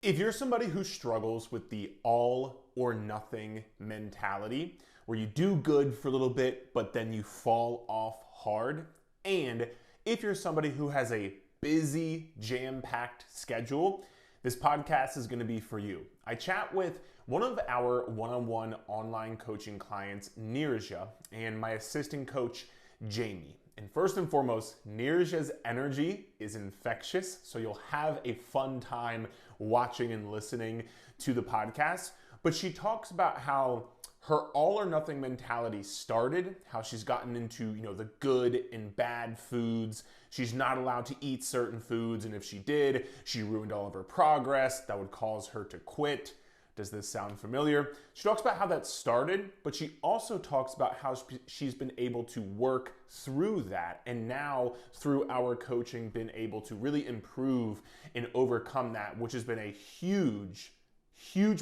If you're somebody who struggles with the all or nothing mentality, where you do good for a little bit, but then you fall off hard, and if you're somebody who has a busy, jam-packed schedule, this podcast is going to be for you. I chat with one of our one-on-one online coaching clients, Neeraja, and my assistant coach, Jamie. And first and foremost, Neeraja's energy is infectious, so you'll have a fun time watching and listening to the podcast. But she talks about how her all or nothing mentality started, how she's gotten into, the good and bad foods. She's not allowed to eat certain foods, and if she did, she ruined all of her progress. That would cause her to quit. Does this sound familiar? She talks about how that started, but she also talks about how she's been able to work through that, and now through our coaching been able to really improve and overcome that, which has been a huge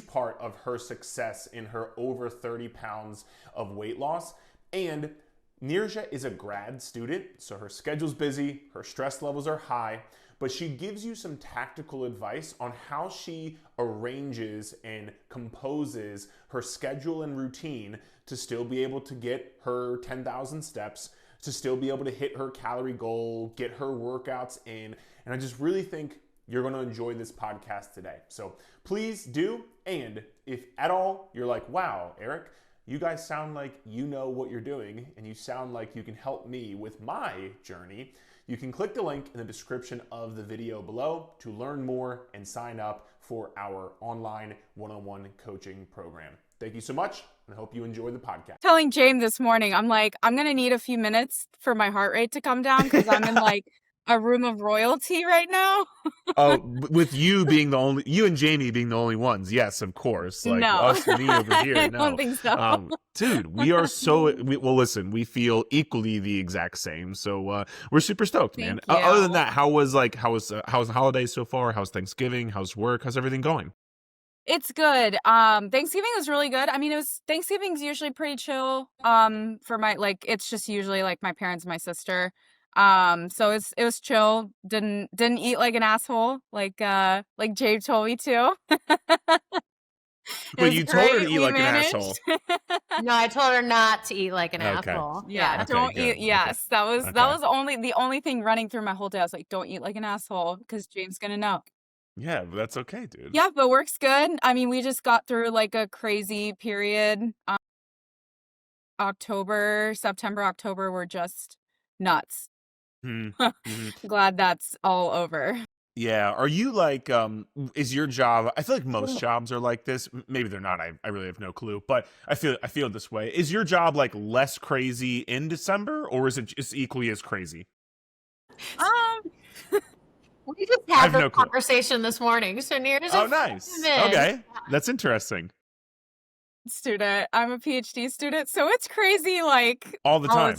part of her success in her over 30 pounds of weight loss. And Neeraja is a grad student, so her schedule's busy, her stress levels are high, but she gives you some tactical advice on how she arranges and composes her schedule and routine to still be able to get her 10,000 steps, to still be able to hit her calorie goal, get her workouts in. And I just really think you're going to enjoy this podcast today. So please do. And if at all you're like, wow, Eric, you guys sound like you know what you're doing and you sound like you can help me with my journey, you can click the link in the description of the video below to learn more and sign up for our online one-on-one coaching program. Thank you so much, and I hope you enjoy the podcast. Telling James this morning, I'm like, I'm going to need a few minutes for my heart rate to come down because I'm in like a room of royalty right now. Oh, with you being you and Jamie being the only ones. Yes, of course. Like No. us and me over here. I No. don't think so. Dude, we are well, listen, we feel equally the exact same. So we're super stoked, man. Thank you. Other than that, how's the holidays so far? How's Thanksgiving? How's work? How's everything going? It's good. Thanksgiving was really good. I mean, Thanksgiving's usually pretty chill. For my, it's just usually like my parents and my sister. So it was chill. Didn't eat like an asshole, like Jade told me to. Wait, you told her to eat like an managed. asshole. No, I told her not to eat like an Okay. asshole. Yeah, Okay, don't good. eat. Yes, Okay. that was the only thing running through my whole day. I was like, don't eat like an asshole because James gonna know. Yeah, but that's okay, dude. Yeah, but work's good. I mean, we just got through like a crazy period. September, October were just nuts. Glad that's all over. Yeah. Are you like, is your job, I feel like most jobs are like this. Maybe they're not. I really have no clue, but I feel this way. Is your job like less crazy in December, or is it just equally as crazy? We just had this conversation this morning. So Neera's nice. Okay. That's interesting. Student. I'm a PhD student, so it's crazy like all the time.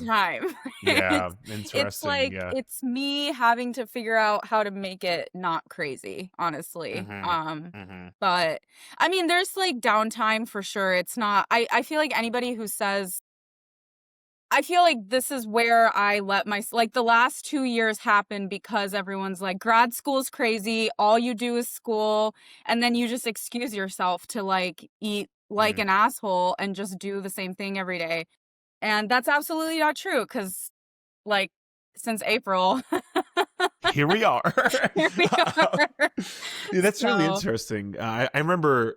Yeah, interesting. It's like it's me having to figure out how to make it not crazy, honestly. But I mean, there's like downtime for sure. It's not I feel like anybody who says I feel like this is where I let the last 2 years happen because everyone's like, grad school's crazy, all you do is school, and then you just excuse yourself to like eat like an asshole and just do the same thing every day. And that's absolutely not true because like since April here we are. Here we are. Yeah, that's really interesting. I remember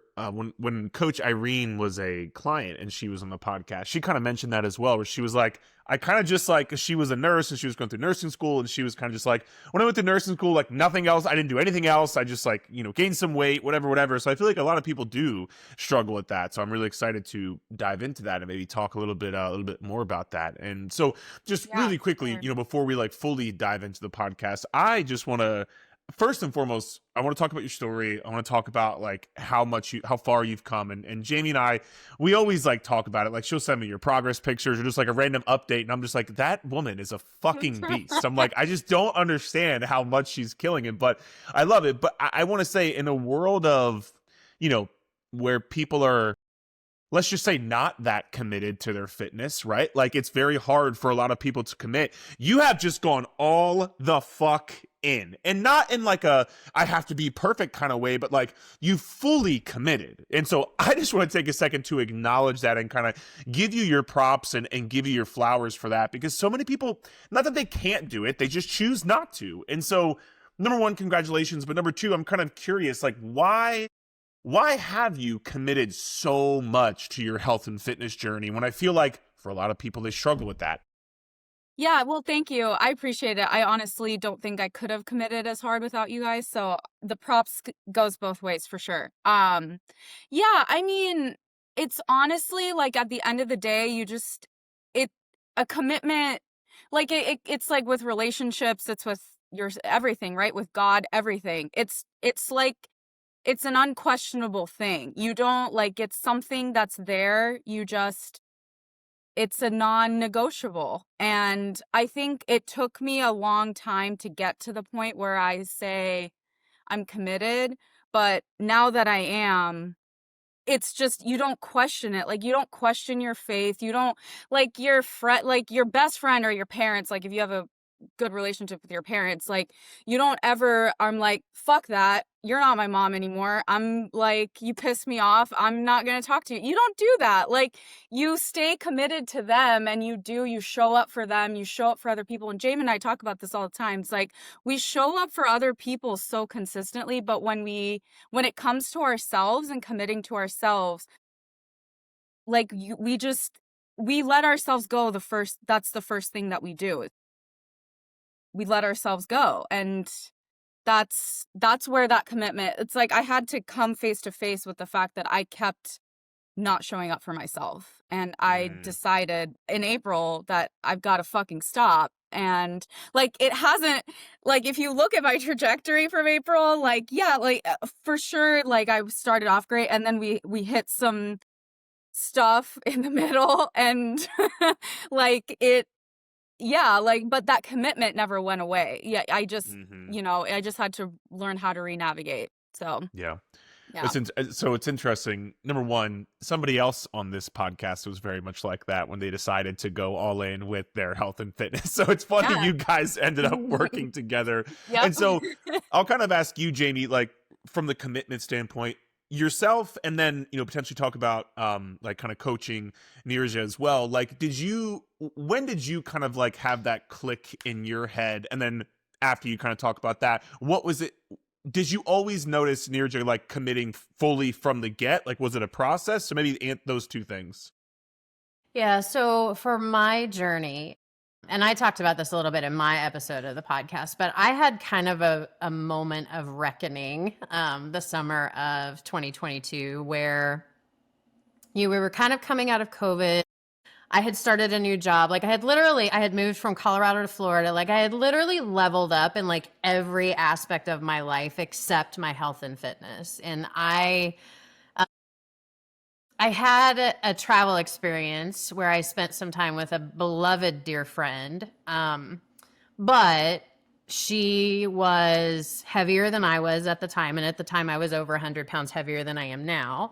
when Coach Irene was a client and she was on the podcast, she kind of mentioned that as well, where she was like, I kind of just like, 'cause she was a nurse and she was going through nursing school, and she was kind of just like, when I went to nursing school, like nothing else, I didn't do anything else. I just like, gained some weight, whatever. So I feel like a lot of people do struggle with that. So I'm really excited to dive into that and maybe talk a little bit more about that. And so just really quickly, before we like fully dive into the podcast, I just want to, first and foremost, I want to talk about your story. I want to talk about like how far you've come. And Jamie and I, we always like talk about it. Like she'll send me your progress pictures or just like a random update. And I'm just like, that woman is a fucking beast. I'm like, I just don't understand how much she's killing it, but I love it. But I want to say, in a world of, where people are, let's just say, not that committed to their fitness, right? Like it's very hard for a lot of people to commit. You have just gone all the fuck in, and not in like a I have to be perfect kind of way, but like you fully committed. And so I just want to take a second to acknowledge that and kind of give you your props and give you your flowers for that, because so many people, not that they can't do it, they just choose not to. And so number one, congratulations. But number two, I'm kind of curious, like why have you committed so much to your health and fitness journey when I feel like for a lot of people, they struggle with that? Yeah, well, thank you. I appreciate it. I honestly don't think I could have committed as hard without you guys. So the props goes both ways for sure. Yeah, I mean, it's honestly like at the end of the day, a commitment, like it's like with relationships, it's with your everything, right? With God, everything. It's like, it's an unquestionable thing. You don't like, it's something that's there. It's a non-negotiable. And I think it took me a long time to get to the point where I say I'm committed. But now that I am, it's just, you don't question it. Like, you don't question your faith. You don't, like, your friend, like your best friend or your parents, like if you have a good relationship with your parents, like you don't ever, I'm like, fuck that, you're not my mom anymore, I'm like, you piss me off, I'm not gonna talk to you. You don't do that. Like, you stay committed to them, and you show up for them, you show up for other people. And Jamie and I talk about this all the time. It's like, we show up for other people so consistently, but when it comes to ourselves and committing to ourselves, like we let ourselves go. That's the first thing that we do. We let ourselves go. And that's where that commitment, it's like I had to come face to face with the fact that I kept not showing up for myself. And I decided in April that I've got to fucking stop. And like, it hasn't, like, if you look at my trajectory from April, like, yeah, like for sure, like I started off great, and then we hit some stuff in the middle, and like yeah, like, but that commitment never went away. Yeah, I just, I just had to learn how to re-navigate. So, yeah. Yeah. So it's interesting. Number one, somebody else on this podcast was very much like that when they decided to go all in with their health and fitness. So it's funny you guys ended up working together. Yep. And so I'll kind of ask you, Jamie, like from the commitment standpoint, yourself, and then potentially talk about like kind of coaching Neeraja as well. Like, when did you kind of like have that click in your head? And then after you kind of talk about that, what was it? Did you always notice Neeraja like committing fully from the get? Like, was it a process? So maybe those two things. Yeah. So for my journey, and I talked about this a little bit in my episode of the podcast, but I had kind of a moment of reckoning the summer of 2022 where we were kind of coming out of COVID. I had started a new job. Like I had moved from Colorado to Florida. Like I had literally leveled up in like every aspect of my life except my health and fitness. And I had a travel experience where I spent some time with a beloved dear friend, but she was heavier than I was at the time. And at the time I was over 100 pounds heavier than I am now.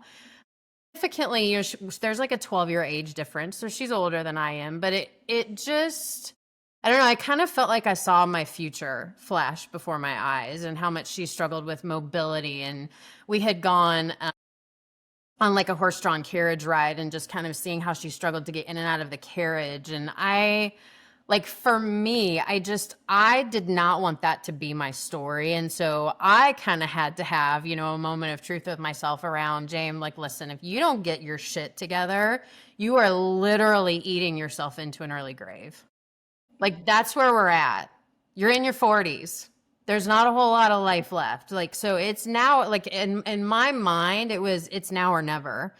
Significantly, there's like a 12-year age difference. So she's older than I am, but it just, I don't know. I kind of felt like I saw my future flash before my eyes and how much she struggled with mobility. And we had gone on like a horse-drawn carriage ride and just kind of seeing how she struggled to get in and out of the carriage. And for me, I did not want that to be my story. And so I kind of had to have, a moment of truth with myself around, James, like, listen, if you don't get your shit together, you are literally eating yourself into an early grave. Like, that's where we're at. You're in your 40s. There's not a whole lot of life left. Like, so it's now, like, in my mind, it's now or never.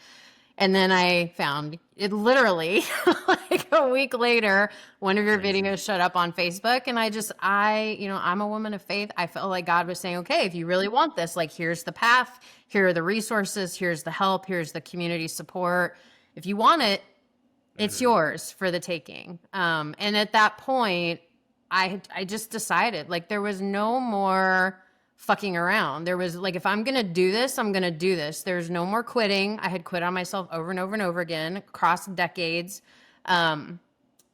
And then I found it literally like a week later, one of your videos showed up on Facebook, and I'm a woman of faith. I felt like God was saying, okay, if you really want this, like, here's the path, here are the resources, here's the help, here's the community support. If you want it, it's yours for the taking. And at that point, I just decided, like, there was no more fucking around. There was like, if I'm going to do this, I'm going to do this. There's no more quitting. I had quit on myself over and over and over again across decades. There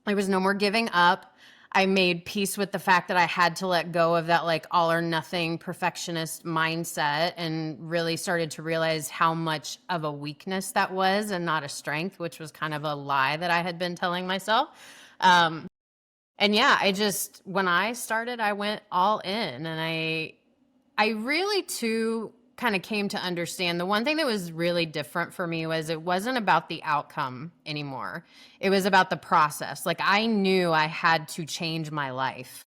was no more giving up. I made peace with the fact that I had to let go of that like all or nothing perfectionist mindset, and really started to realize how much of a weakness that was and not a strength, which was kind of a lie that I had been telling myself. And yeah, when I started, I went all in, and I really too kind of came to understand the one thing that was really different for me was it wasn't about the outcome anymore. It was about the process. Like I knew I had to change my life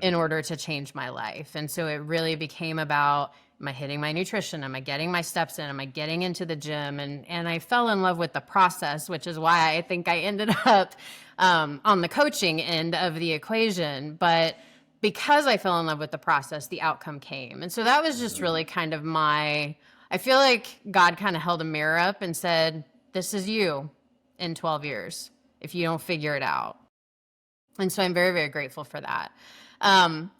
in order to change my life. And so it really became about, am I hitting my nutrition? Am I getting my steps in? Am I getting into the gym? And I fell in love with the process, which is why I think I ended up on the coaching end of the equation. But because I fell in love with the process, the outcome came. And so that was just really kind of I feel like God kind of held a mirror up and said, this is you in 12 years if you don't figure it out. And so I'm very, very grateful for that.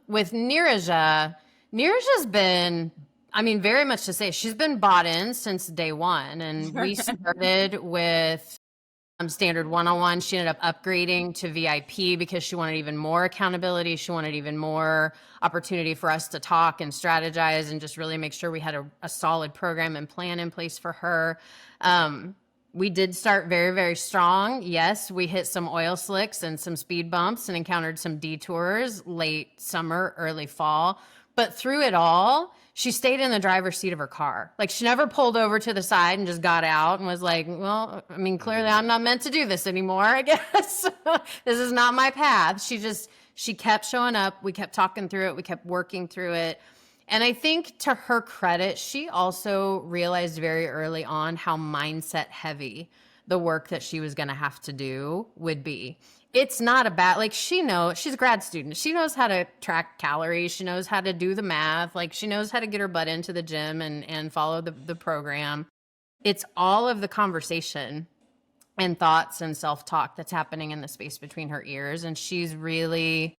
With Neeraja's been, I mean, very much to say, she's been bought in since day one. And we started with standard one-on-one. She ended up upgrading to VIP because she wanted even more accountability. She wanted even more opportunity for us to talk and strategize and just really make sure we had a solid program and plan in place for her. We did start very, very strong. Yes, we hit some oil slicks and some speed bumps and encountered some detours late summer, early fall. But through it all, she stayed in the driver's seat of her car. Like she never pulled over to the side and just got out and was like, well, I mean, clearly I'm not meant to do this anymore, I guess. This is not my path. She kept showing up. We kept talking through it. We kept working through it. And I think to her credit, she also realized very early on how mindset heavy the work that she was going to have to do would be. It's not about, like, she's a grad student. She knows how to track calories. She knows how to do the math. Like, she knows how to get her butt into the gym and follow the program. It's all of the conversation and thoughts and self-talk that's happening in the space between her ears. And she's really,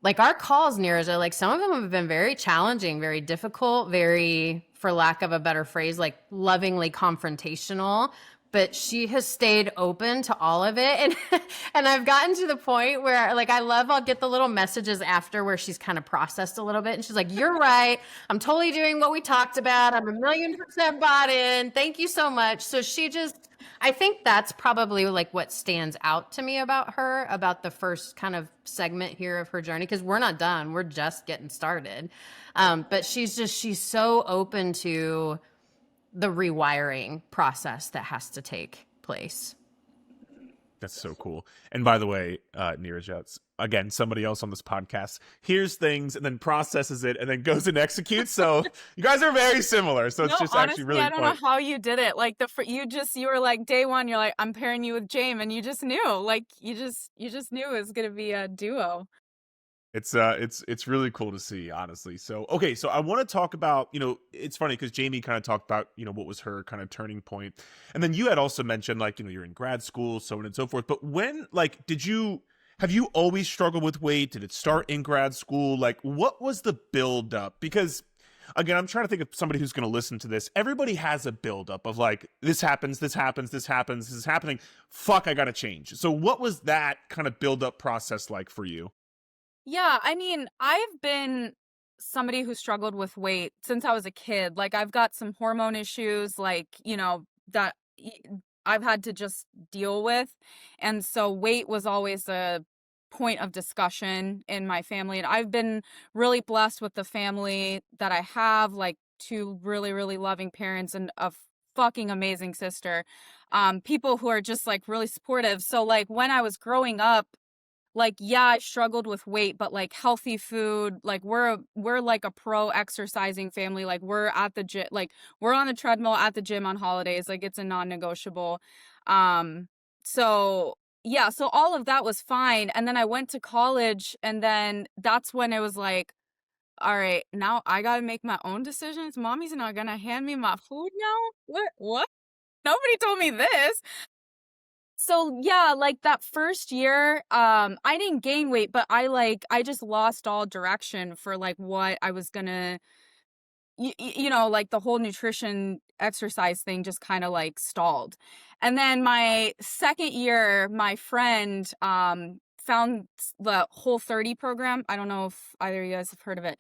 like, our calls, Neeraja, like, some of them have been very challenging, very difficult, very, for lack of a better phrase, like, lovingly confrontational. But she has stayed open to all of it. And I've gotten to the point where, like, I'll get the little messages after where she's kind of processed a little bit. And she's like, you're right. I'm totally doing what we talked about. I'm 1,000,000% bought in. Thank you so much. So I think that's probably like what stands out to me about her, about the first kind of segment here of her journey, because we're not done. We're just getting started. But she's so open to the rewiring process that has to take place. That's so cool. And by the way, Neeraja, again, somebody else on this podcast hears things and then processes it and then goes and executes. So you guys are very similar. So it's just honestly, actually really I don't know how you did it. Like you were like day one, you're like, I'm pairing you with Jamie, and you just knew. Like you just knew it was gonna be a duo. It's really cool to see, honestly. So, okay, so I want to talk about, it's funny because Jamie kind of talked about, what was her kind of turning point. And then you had also mentioned, like, you're in grad school, so on and so forth. But when, like, have you always struggled with weight? Did it start in grad school? Like, what was the build up? Because, again, I'm trying to think of somebody who's going to listen to this. Everybody has a build up of like, this happens, this happens, this happens, this is happening. Fuck, I got to change. So what was that kind of build up process like for you? Yeah, I mean, I've been somebody who struggled with weight since I was a kid. Like, I've got some hormone issues, like, that I've had to just deal with. And so weight was always a point of discussion in my family. And I've been really blessed with the family that I have, like two really, really loving parents and a fucking amazing sister. People who are just like really supportive. So like when I was growing up, like, yeah, I struggled with weight, but like healthy food, like we're like a pro exercising family. Like we're at the gym, like we're on the treadmill at the gym on holidays. Like it's a non-negotiable. So yeah, so all of that was fine. And then I went to college, and then that's when it was like, all right, now I got to make my own decisions. Mommy's not going to hand me my food now. What? Nobody told me this. So yeah, like that first year, I didn't gain weight, but I just lost all direction for like what I was gonna, like the whole nutrition exercise thing just kind of like stalled. And then my second year, my friend, found the Whole30 program. I don't know if either of you guys have heard of it.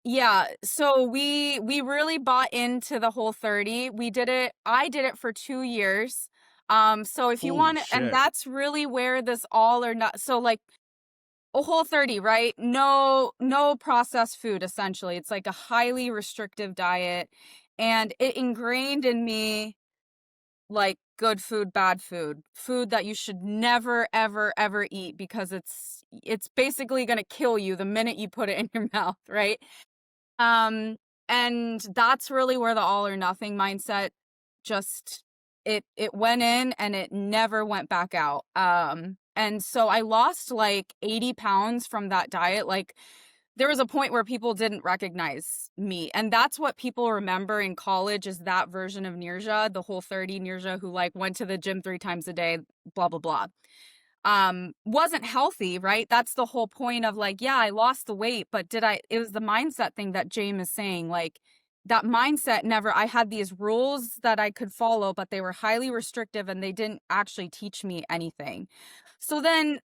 Yeah, so we really bought into the Whole30. I did it for 2 years. So if you Holy want, and shit. that's really where this all or not, so like a Whole30, right? No processed food, essentially. It's like a highly restrictive diet, and it ingrained in me like good food, bad food, food that you should never, ever, ever eat because it's basically going to kill you the minute you put it in your mouth, right? And that's really where the all or nothing mindset just it went in and it never went back out. And so I lost like 80 pounds from that diet. Like there was a point where people didn't recognize me. And that's what people remember in college is that version of Neeraja, the Whole30 Neeraja who like went to the gym 3 times a day, blah, blah, blah. Wasn't healthy, right? That's the whole point of like, yeah, I lost the weight, but it was the mindset thing that James is saying, like that mindset I had these rules that I could follow, but they were highly restrictive and they didn't actually teach me anything. So then,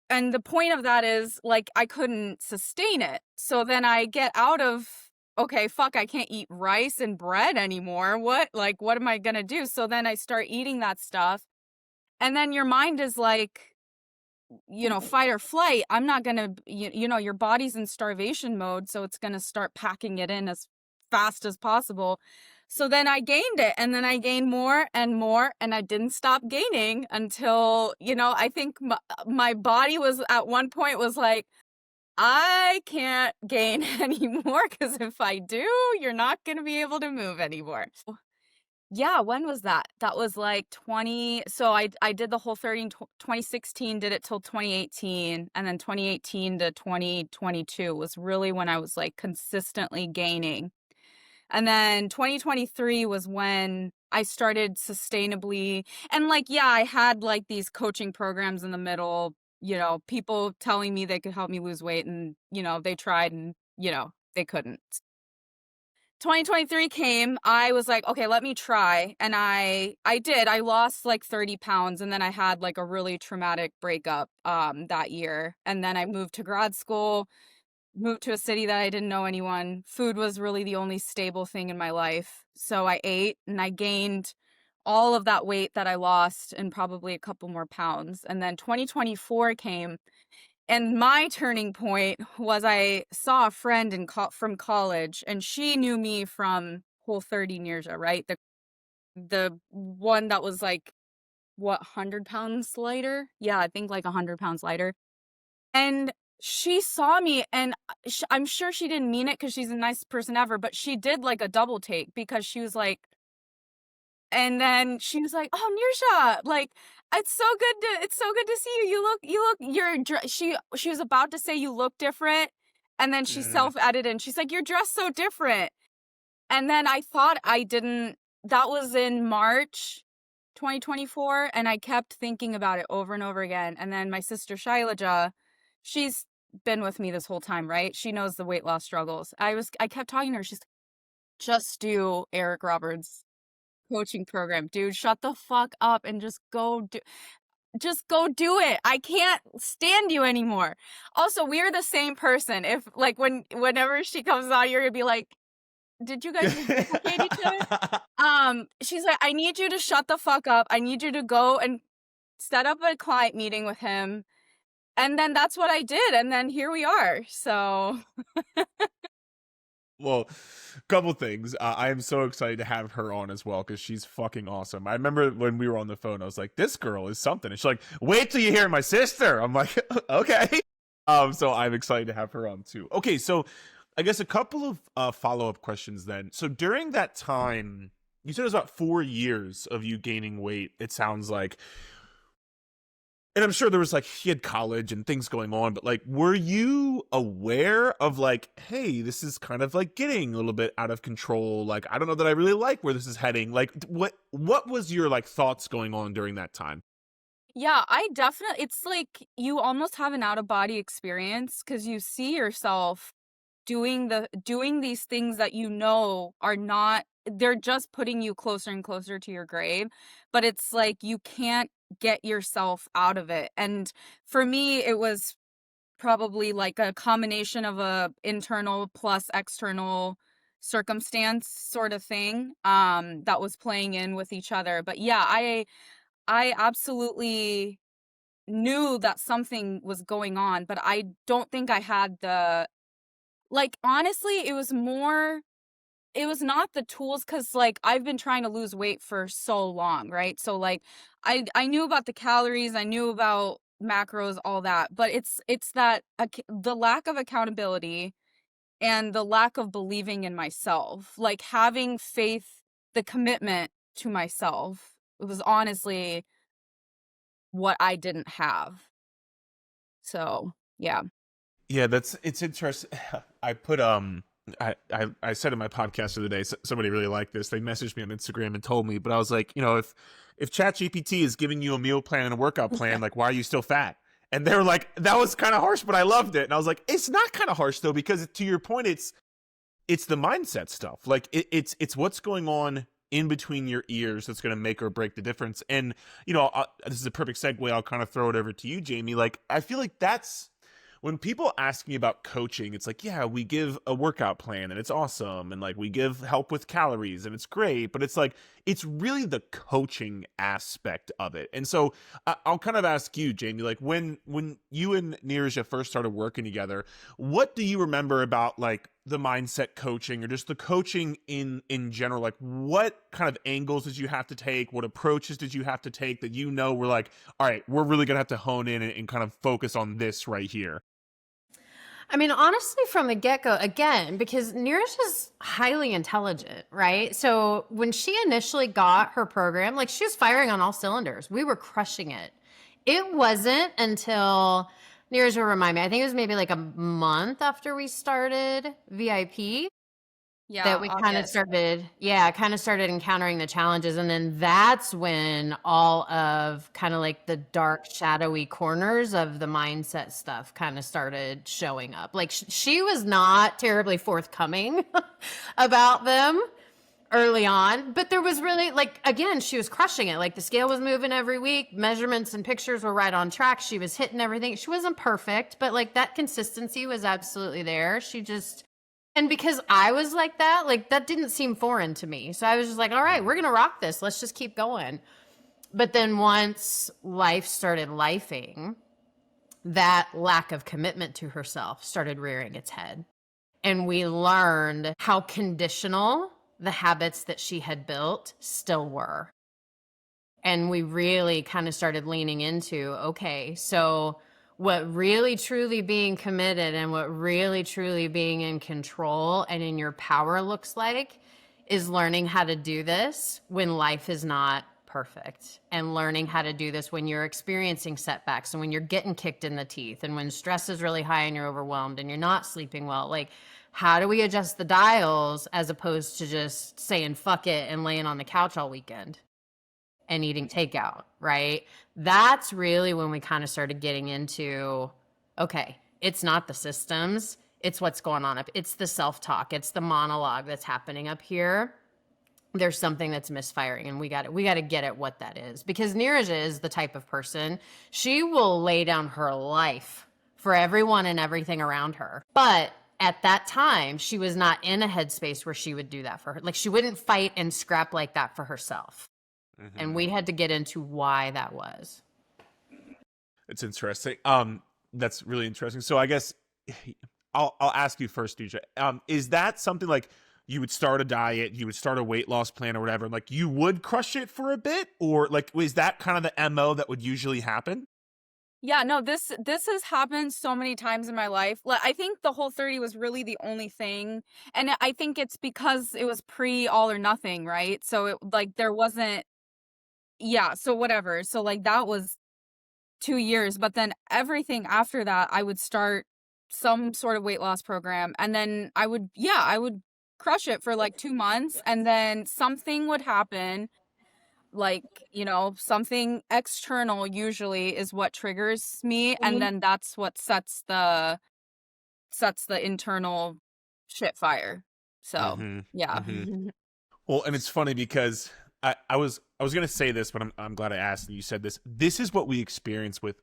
and the point of that is like, I couldn't sustain it. So then I get out of, okay, fuck, I can't eat rice and bread anymore. What am I going to do? So then I start eating that stuff. And then your mind is like, fight or flight. I'm not going to, your body's in starvation mode. So it's going to start packing it in as fast as possible. So then I gained it and then I gained more and more and I didn't stop gaining until, I think my body was at one point was like, I can't gain anymore because if I do, you're not going to be able to move anymore. Yeah, when was that? That was like 20. So I did the Whole30 in 2016, did it till 2018, and then 2018 to 2022 was really when I was like consistently gaining. And then 2023 was when I started sustainably, and like, yeah, I had like these coaching programs in the middle, people telling me they could help me lose weight and, they tried and, they couldn't. 2023 came, I was like, okay, let me try. And I did. I lost like 30 pounds and then I had like a really traumatic breakup that year. And then I moved to grad school, moved to a city that I didn't know anyone. Food was really the only stable thing in my life. So I ate and I gained all of that weight that I lost and probably a couple more pounds. And then 2024 came. And my turning point was I saw a friend from college, and she knew me from Whole30 Neeraja, right? The one that was like, what, 100 pounds lighter? Yeah, I think like 100 pounds lighter. And she saw me, and I'm sure she didn't mean it because she's the nicest person ever, but she did like a double take because she was like, and then she was like, "Oh, Neeraja, like it's so good to see you. She was about to say you look different, and then she self-edited and she's like, "You're dressed so different." And then I thought I didn't that was in March 2024, and I kept thinking about it over and over again. And then my sister Shailaja, she's been with me this whole time, right? She knows the weight loss struggles. I kept talking to her. She's like, just do Eric Roberts' coaching program, dude. Shut the fuck up and just go do it. I can't stand you anymore. Also, we're the same person. If like whenever she comes on, you're gonna be like, did you guys reciprocate each other? She's like, I need you to shut the fuck up. I need you to go and set up a client meeting with him. And then that's what I did. And then here we are. So Well, couple things. I am so excited to have her on as well because she's fucking awesome. I remember when we were on the phone, I was like, "This girl is something." And she's like, "Wait till you hear my sister." I'm like, "Okay." So I'm excited to have her on too. Okay, so I guess a couple of follow-up questions then. So during that time, you said it was about 4 years of you gaining weight. It sounds like. And I'm sure there was like, he had college and things going on, but like, were you aware of like, hey, this is kind of like getting a little bit out of control? Like, I don't know that I really like where this is heading. Like, what was your like thoughts going on during that time? yeah, it's like you almost have an out of body experience because you see yourself doing these things that you know are not, they're just putting you closer and closer to your grave, but it's like you can't get yourself out of it. And for me, it was probably like a combination of a internal plus external circumstance sort of thing that was playing in with each other. But yeah, I absolutely knew that something was going on, but I don't think I had the, like, honestly, it was not the tools, because like I've been trying to lose weight for so long, right? So like I knew about the calories, I knew about macros, all that, but it's that the lack of accountability and the lack of believing in myself, like having faith, the commitment to myself. It was honestly what I didn't have. So, yeah. Yeah, it's interesting. I put I said in my podcast the other day, somebody really liked this. They messaged me on Instagram and told me, but I was like, if ChatGPT is giving you a meal plan and a workout plan, like, why are you still fat? And they were like, that was kind of harsh, but I loved it. And I was like, it's not kind of harsh though, because to your point, it's the mindset stuff. Like it's what's going on in between your ears that's going to make or break the difference. And this is a perfect segue. I'll kind of throw it over to you, Jamie. Like, I feel like that's when people ask me about coaching, it's like, yeah, we give a workout plan and it's awesome. And like, we give help with calories and it's great, but it's like, it's really the coaching aspect of it. And so I'll kind of ask you, Jamie, like when you and Neeraja first started working together, what do you remember about like the mindset coaching or just the coaching in general? Like, what kind of angles did you have to take? What approaches did you have to take that were like, all right, we're really going to have to hone in and kind of focus on this right here? I mean, honestly, from the get-go, again, because Neera's is highly intelligent, right? So when she initially got her program, like, she was firing on all cylinders. We were crushing it. It wasn't until Neera's will remind me, I think it was maybe like a month after we started VIP that we kind of started encountering the challenges. And then that's when all of kind of like the dark, shadowy corners of the mindset stuff kind of started showing up. Like, she was not terribly forthcoming about them early on, but there was really, like, again, she was crushing it. Like, the scale was moving every week, measurements and pictures were right on track. She was hitting everything. She wasn't perfect, but like that consistency was absolutely there. And because I was like that didn't seem foreign to me. So I was just like, all right, we're going to rock this. Let's just keep going. But then once life started lifing, that lack of commitment to herself started rearing its head. And we learned how conditional the habits that she had built still were. And we really kind of started leaning into, okay, so what really truly being committed and what really truly being in control and in your power looks like is learning how to do this when life is not perfect, and learning how to do this when you're experiencing setbacks and when you're getting kicked in the teeth and when stress is really high and you're overwhelmed and you're not sleeping well. Like, how do we adjust the dials as opposed to just saying fuck it and laying on the couch all weekend and eating takeout, right? That's really when we kind of started getting into, okay, it's not the systems, it's what's going on up. It's the self-talk, it's the monologue that's happening up here. There's something that's misfiring, and we got to get at what that is. Because Neeraja is the type of person, she will lay down her life for everyone and everything around her. But at that time, she was not in a headspace where she would do that for her. Like, she wouldn't fight and scrap like that for herself. Mm-hmm. And we had to get into why that was. It's interesting. That's really interesting. So I guess I'll ask you first, DJ. Is that something like you would start a diet, you would start a weight loss plan or whatever, and like you would crush it for a bit? Or like, is that kind of the MO that would usually happen? Yeah, no, this has happened so many times in my life. Like, I think the Whole30 was really the only thing. And I think it's because it was pre all or nothing, right? So it, like, there wasn't, yeah, so whatever. So like that was 2 years, but then everything after that, I would start some sort of weight loss program, and then I would crush it for like 2 months, and then something would happen, like, something external usually is what triggers me, and then that's what sets the internal shit fire. So yeah. Well, and it's funny because I was gonna say this, but I'm glad I asked and you said this. This is what we experience with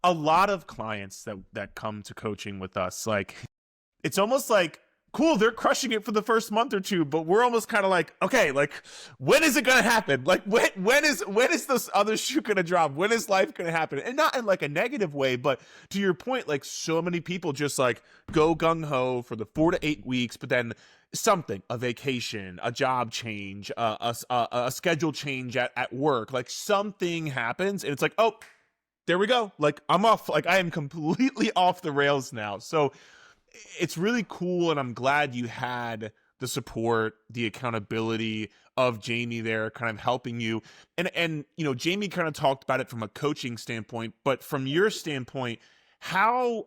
a lot of clients that come to coaching with us. Like, it's almost like, cool, they're crushing it for the first month or two, but we're almost kind of like, okay, like, when is it gonna happen? Like, when is this other shoe gonna drop? When is life gonna happen? And not in like a negative way, but to your point, like, so many people just like go gung-ho for the 4 to 8 weeks, but then something, a vacation, a job change, a schedule change at work, like something happens and it's like, oh, there we go. Like, I'm off. Like, I am completely off the rails now. So it's really cool, and I'm glad you had the support, the accountability of Jamie there kind of helping you. And you know, Jamie kind of talked about it from a coaching standpoint, but from your standpoint, how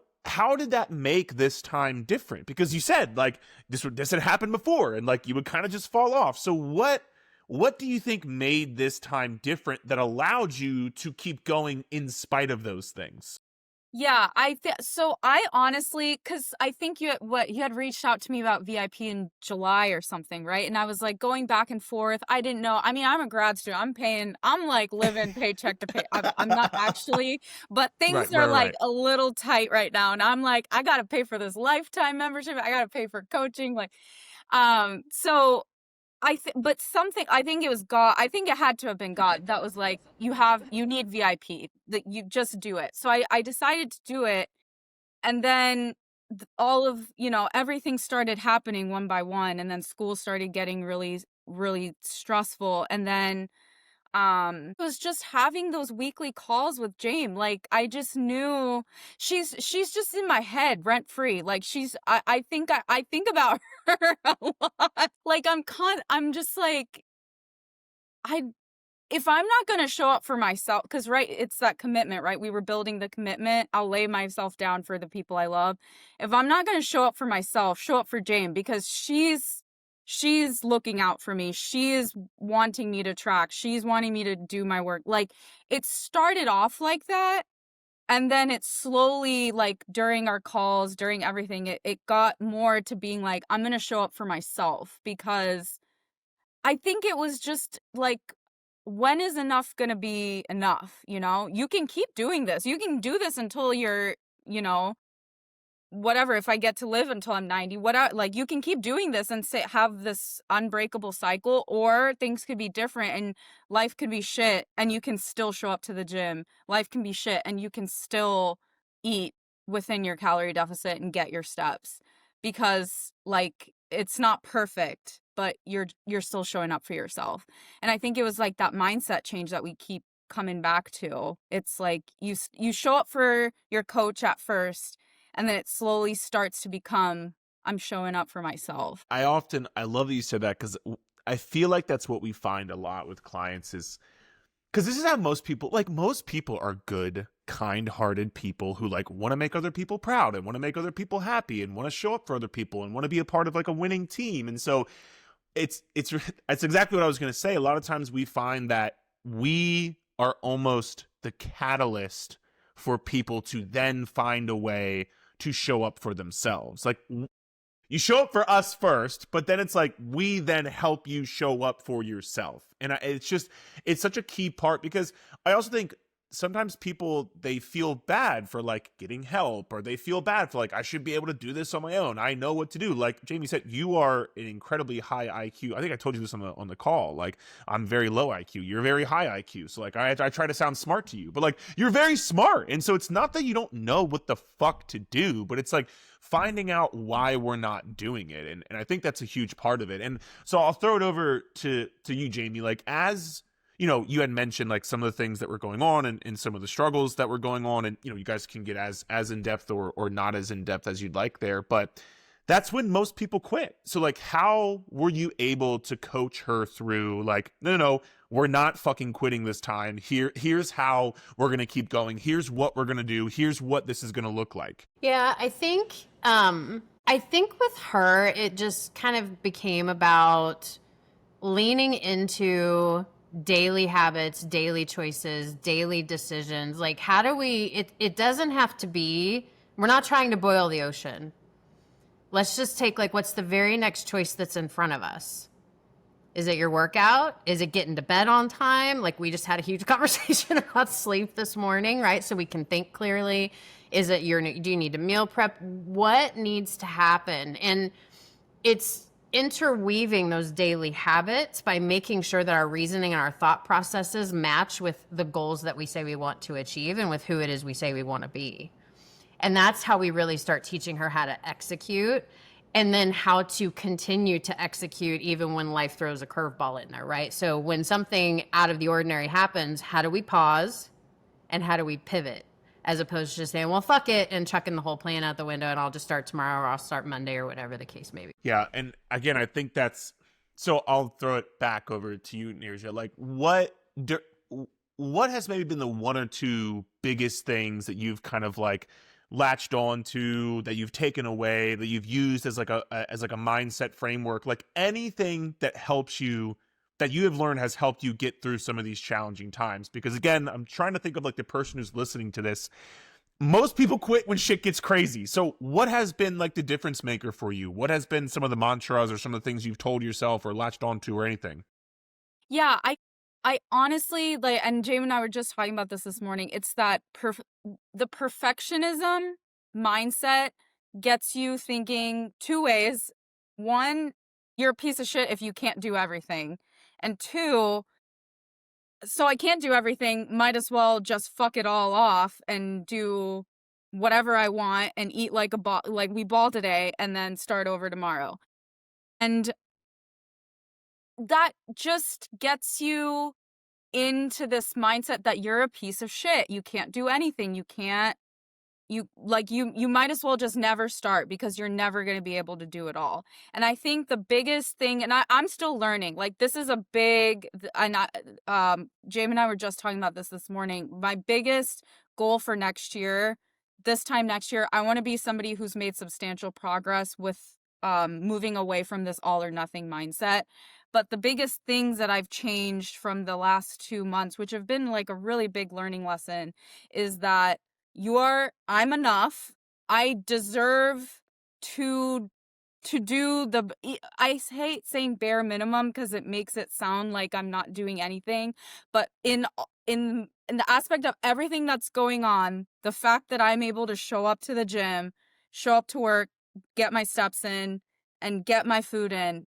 did that make this time different? Because you said like this had happened before and like you would kind of just fall off. So what do you think made this time different that allowed you to keep going in spite of those things? Yeah, so I honestly, because I think you had reached out to me about VIP in July or something, right? And I was like going back and forth. I didn't know. I mean, I'm a grad student. I'm like living paycheck to pay. I'm not actually, but things are like a little tight right now. And I'm like, I got to pay for this lifetime membership. I got to pay for coaching. Like, so I think it was God. I think it had to have been God that was like, you need VIP, that you just do it. So I decided to do it. And then all of, everything started happening one by one. And then school started getting really, really stressful. And then it was just having those weekly calls with Jame. Like, I just knew she's just in my head rent free. Like, I think about her a lot. Like, I'm just like, if I'm not going to show up for myself, because, right, it's that commitment, right? We were building the commitment. I'll lay myself down for the people I love. If I'm not going to show up for myself, show up for Jame, because she's looking out for me. She is wanting me to track. She's wanting me to do my work. Like, it started off like that. And then it slowly, like, during our calls, during everything, it got more to being like, I'm going to show up for myself, because I think it was just like, when is enough going to be enough? You can keep doing this. You can do this until you're, whatever, if I get to live until I'm 90, like, you can keep doing this and have this unbreakable cycle, or things could be different and life could be shit and you can still show up to the gym. Life can be shit and you can still eat within your calorie deficit and get your steps, because, like, it's not perfect, but you're still showing up for yourself. And I think it was like that mindset change that we keep coming back to. It's like you show up for your coach at first, and then it slowly starts to become, I'm showing up for myself. I love that you said that, because I feel like that's what we find a lot with clients, is because this is how most people are good, kind-hearted people who like want to make other people proud and want to make other people happy and want to show up for other people and want to be a part of like a winning team. And so it's exactly what I was going to say. A lot of times we find that we are almost the catalyst for people to then find a way to show up for themselves. Like, you show up for us first, but then it's like, we then help you show up for yourself. And it's such a key part, because I also think sometimes people, they feel bad for like getting help, or they feel bad for like, I should be able to do this on my own. I know what to do. Like Jamie said, you are an incredibly high IQ. I think I told you this on the call. Like, I'm very low IQ. You're very high IQ. So like, I try to sound smart to you, but like, you're very smart. And so it's not that you don't know what the fuck to do, but it's like finding out why we're not doing it. And I think that's a huge part of it. And so I'll throw it over to you, Jamie. Like, as you had mentioned like some of the things that were going on and some of the struggles that were going on, and you guys can get as in depth or not as in depth as you'd like there, but that's when most people quit. So like, how were you able to coach her through like, no, we're not fucking quitting this time. Here's how we're going to keep going. Here's what we're going to do. Here's what this is going to look like. Yeah, I think with her, it just kind of became about leaning into daily habits, daily choices, daily decisions. Like, how do it doesn't have to be, we're not trying to boil the ocean. let's just take like, what's the very next choice that's in front of us? Is it your workout? Is it getting to bed on time? Like we just had a huge conversation about sleep this morning, right? So we can think clearly. Is it do you need to meal prep? What needs to happen? And it's interweaving those daily habits by making sure that our reasoning and our thought processes match with the goals that we say we want to achieve and with who it is we say we want to be. And that's how we really start teaching her how to execute, and then how to continue to execute even when life throws a curveball in there, right? So when something out of the ordinary happens, how do we pause and how do we pivot? As opposed to just saying, well, fuck it, and chucking the whole plan out the window and I'll just start tomorrow or I'll start Monday or whatever the case may be. Yeah, and again, I think that's, so I'll throw it back over to you, Neeraja. Like what has maybe been the one or two biggest things that you've kind of like latched on to, that you've taken away, that you've used as like a mindset framework, like anything that helps you, that you have learned has helped you get through some of these challenging times? Because again, I'm trying to think of like the person who's listening to this. Most people quit when shit gets crazy. So what has been like the difference maker for you? What has been some of the mantras or some of the things you've told yourself or latched onto or anything? Yeah, I honestly, like, and Jamie and I were just talking about this morning. It's that the perfectionism mindset gets you thinking two ways. One, you're a piece of shit if you can't do everything. And two, so I can't do everything, might as well just fuck it all off and do whatever I want and eat like a ball, like we ball today, and then start over tomorrow. And that just gets you into this mindset that you're a piece of shit. You can't do anything. You might as well just never start because you're never going to be able to do it all. And I think the biggest thing, and I'm still learning, like this is a big, Jamie and I were just talking about this morning. My biggest goal for next year, this time next year, I want to be somebody who's made substantial progress with moving away from this all or nothing mindset. But the biggest things that I've changed from the last 2 months, which have been like a really big learning lesson, is that I'm enough. I deserve to do I hate saying bare minimum because it makes it sound like I'm not doing anything, but in the aspect of everything that's going on, the fact that I'm able to show up to the gym, show up to work, get my steps in, and get my food in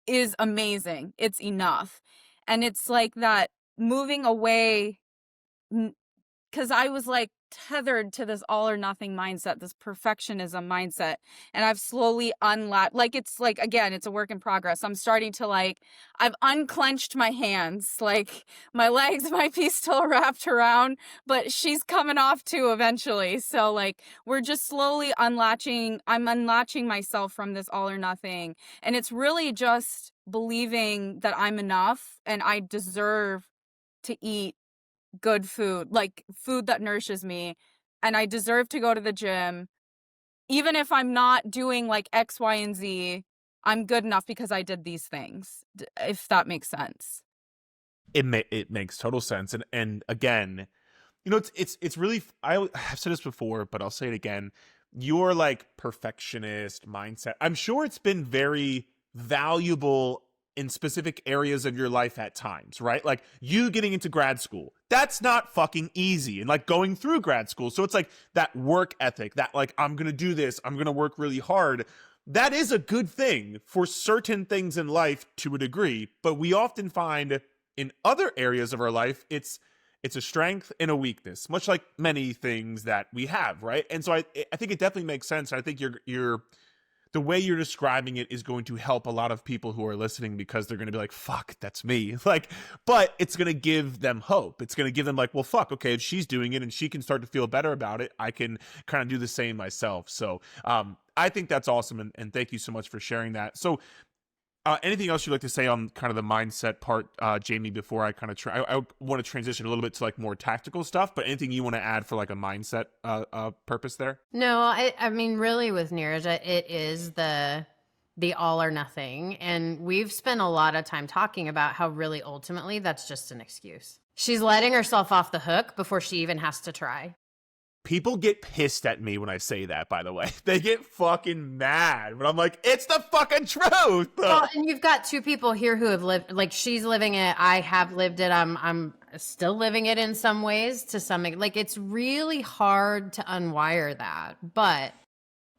is amazing. It's enough. And it's like that moving away, because I was like tethered to this all or nothing mindset, this perfectionism mindset. And I've slowly like, it's like, again, it's a work in progress. I'm starting to I've unclenched my hands, like my legs might be still wrapped around, but she's coming off too eventually. So like, we're just slowly I'm unlatching myself from this all or nothing. And it's really just believing that I'm enough and I deserve to eat good food, like food that nourishes me, and I deserve to go to the gym. Even if I'm not doing like X, Y, and Z, I'm good enough because I did these things, if that makes sense. It makes total sense. And again, you know, it's really, have said this before, but I'll say it again. Your like perfectionist mindset, I'm sure it's been very valuable in specific areas of your life at times, right? Like you getting into grad school, that's not fucking easy. And like going through grad school. So it's like that work ethic, that like, I'm going to do this, I'm going to work really hard. That is a good thing for certain things in life to a degree, but we often find in other areas of our life, it's a strength and a weakness, much like many things that we have, right? And so I think it definitely makes sense. I think you're the way you're describing it is going to help a lot of people who are listening, because they're going to be like, fuck, that's me. Like, but it's going to give them hope. It's going to give them like, well, fuck, okay, if she's doing it and she can start to feel better about it, I can kind of do the same myself. So I think that's awesome. And thank you so much for sharing that. So anything else you'd like to say on kind of the mindset part, Jamie, before I kind of I want to transition a little bit to like more tactical stuff, but anything you want to add for like a mindset purpose there? No, I mean, really with Neeraja, it is the all or nothing. And we've spent a lot of time talking about how really ultimately that's just an excuse. She's letting herself off the hook before she even has to try. People get pissed at me when I say that, by the way. They get fucking mad. But I'm like, it's the fucking truth. Well, and you've got two people here who have lived, like, she's living it, I have lived it, I'm still living it in some ways to some, like, it's really hard to unwire that. But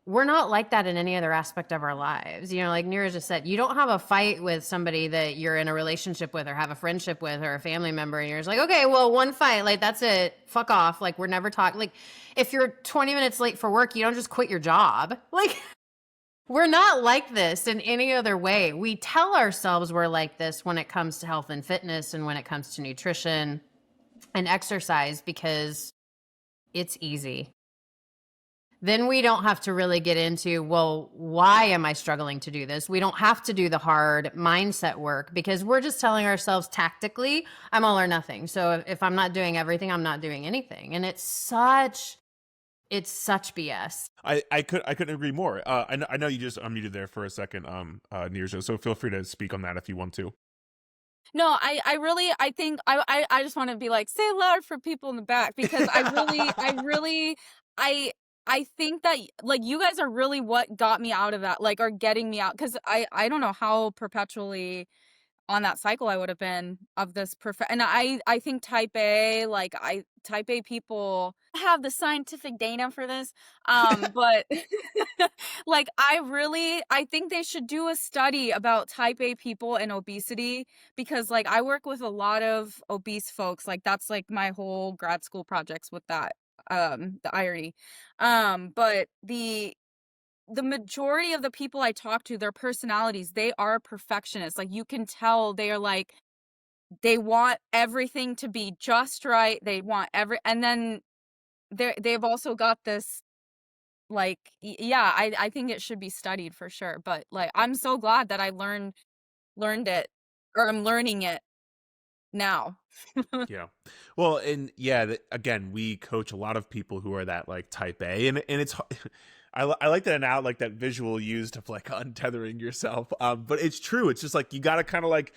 we're not like that in any other aspect of our lives. You know, like Neeraja just said, you don't have a fight with somebody that you're in a relationship with or have a friendship with or a family member. And you're just like, okay, well, one fight, like, that's it. Fuck off. Like, we're never talking. Like, if you're 20 minutes late for work, you don't just quit your job. Like, we're not like this in any other way. We tell ourselves we're like this when it comes to health and fitness and when it comes to nutrition and exercise because it's easy. Then we don't have to really get into, well, why am I struggling to do this? We don't have to do the hard mindset work because we're just telling ourselves tactically, I'm all or nothing. So if I'm not doing everything, I'm not doing anything. And it's such BS. I couldn't agree more. I know you just unmuted there for a second, Neeraja, so feel free to speak on that if you want to. No, I think I just want to be like, say it louder for people in the back because I think that, like, you guys are really what got me out of that, like, are getting me out. Because I don't know how perpetually on that cycle I would have been of this and I think type A people have the scientific data for this. But like, I think they should do a study about type A people and obesity because, like, I work with a lot of obese folks. Like, that's like my whole grad school projects with that, the irony. But the majority of the people I talk to, their personalities, they are perfectionists. Like, you can tell they are like, they want everything to be just right. They want and then they've also got this, like, yeah, I think it should be studied for sure. But, like, I'm so glad that I learned it, or I'm learning it now. Yeah. Well, and yeah, again, we coach a lot of people who are that, like, type A, and it's I like that now, like, that visual used of, like, untethering yourself. But it's true. It's just like you got to kind of, like,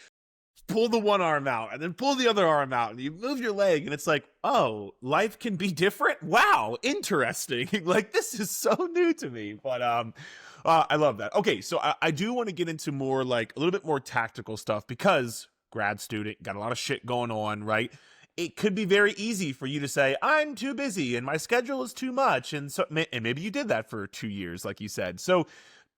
pull the one arm out and then pull the other arm out and you move your leg and it's like, oh, life can be different. Wow, interesting. Like, this is so new to me. But I love that. Okay, so I do want to get into more, like, a little bit more tactical stuff because grad student, got a lot of shit going on, right? It could be very easy for you to say, I'm too busy and my schedule is too much. And maybe you did that for 2 years, like you said. So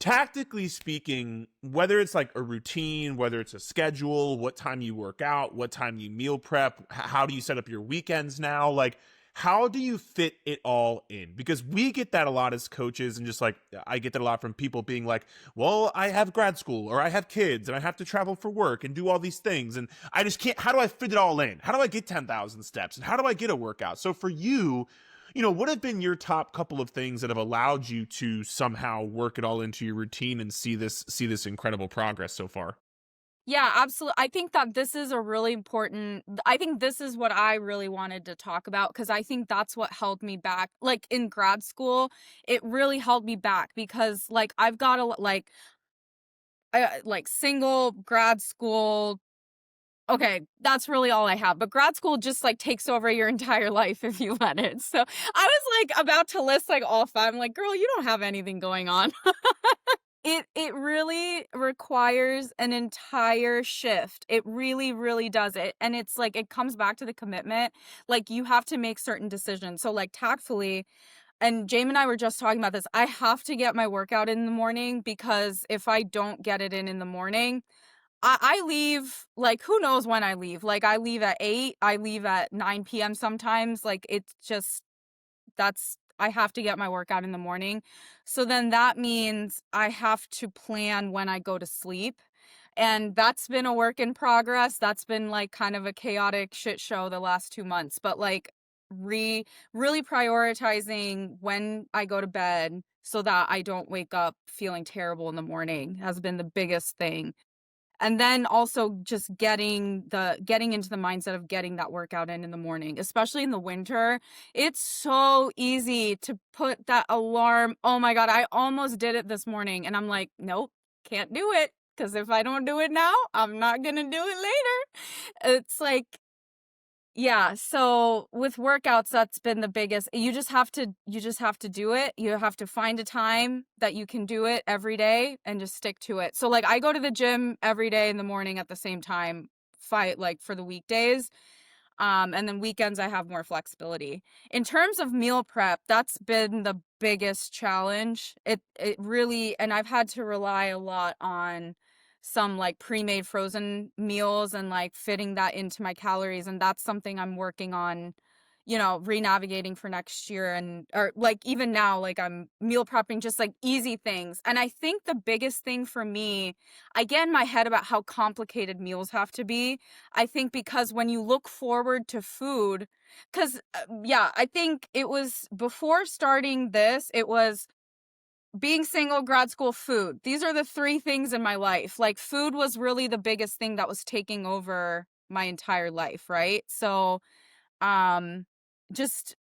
tactically speaking, whether it's like a routine, whether it's a schedule, what time you work out, what time you meal prep, how do you set up your weekends now? Like, how do you fit it all in? Because we get that a lot as coaches, and just like, I get that a lot from people being like, well, I have grad school or I have kids and I have to travel for work and do all these things. And I just can't, how do I fit it all in? How do I get 10,000 steps? And how do I get a workout? So for you, what have been your top couple of things that have allowed you to somehow work it all into your routine and see this incredible progress so far? Yeah, absolutely. I think that this is a really important, I think this is what I really wanted to talk about because I think that's what held me back. Like, in grad school, it really held me back because, like, I've got a, like single grad school. Okay, that's really all I have. But grad school just, like, takes over your entire life if you let it. So I was, like, about to list, like, all five. I'm like, girl, you don't have anything going on. It really requires an entire shift. It really, really does it. And it's like, it comes back to the commitment. Like, you have to make certain decisions. So, like, tactfully, and Jamie and I were just talking about this, I have to get my workout in the morning because if I don't get it in the morning, I leave, like, who knows when I leave. Like, I leave at 8, I leave at 9 p.m. sometimes. Like, it's just, I have to get my workout in the morning. So then that means I have to plan when I go to sleep. And that's been a work in progress. That's been, like, kind of a chaotic shit show the last 2 months. But, like, really prioritizing when I go to bed so that I don't wake up feeling terrible in the morning has been the biggest thing. And then also just getting into the mindset of getting that workout in the morning, especially in the winter. It's so easy to put that alarm. Oh my God, I almost did it this morning. And I'm like, nope, can't do it. Because if I don't do it now, I'm not going to do it later. It's like, Yeah, so with workouts, that's been the biggest. You just have to do it. You have to find a time that you can do it every day and just stick to it. So like I go to the gym every day in the morning at the same time, like for the weekdays. And then weekends I have more flexibility. In terms of meal prep, that's been the biggest challenge. It really, and I've had to rely a lot on some like pre-made frozen meals and like fitting that into my calories, and that's something I'm working on, re-navigating for next year. And or like even now, like I'm meal prepping just like easy things. And I think the biggest thing for me, I get in my head about how complicated meals have to be. I think because when you look forward to food, because yeah, I think it was before starting this, it was being single, grad school, food. These are the three things in my life. Like food was really the biggest thing that was taking over my entire life, right? So um just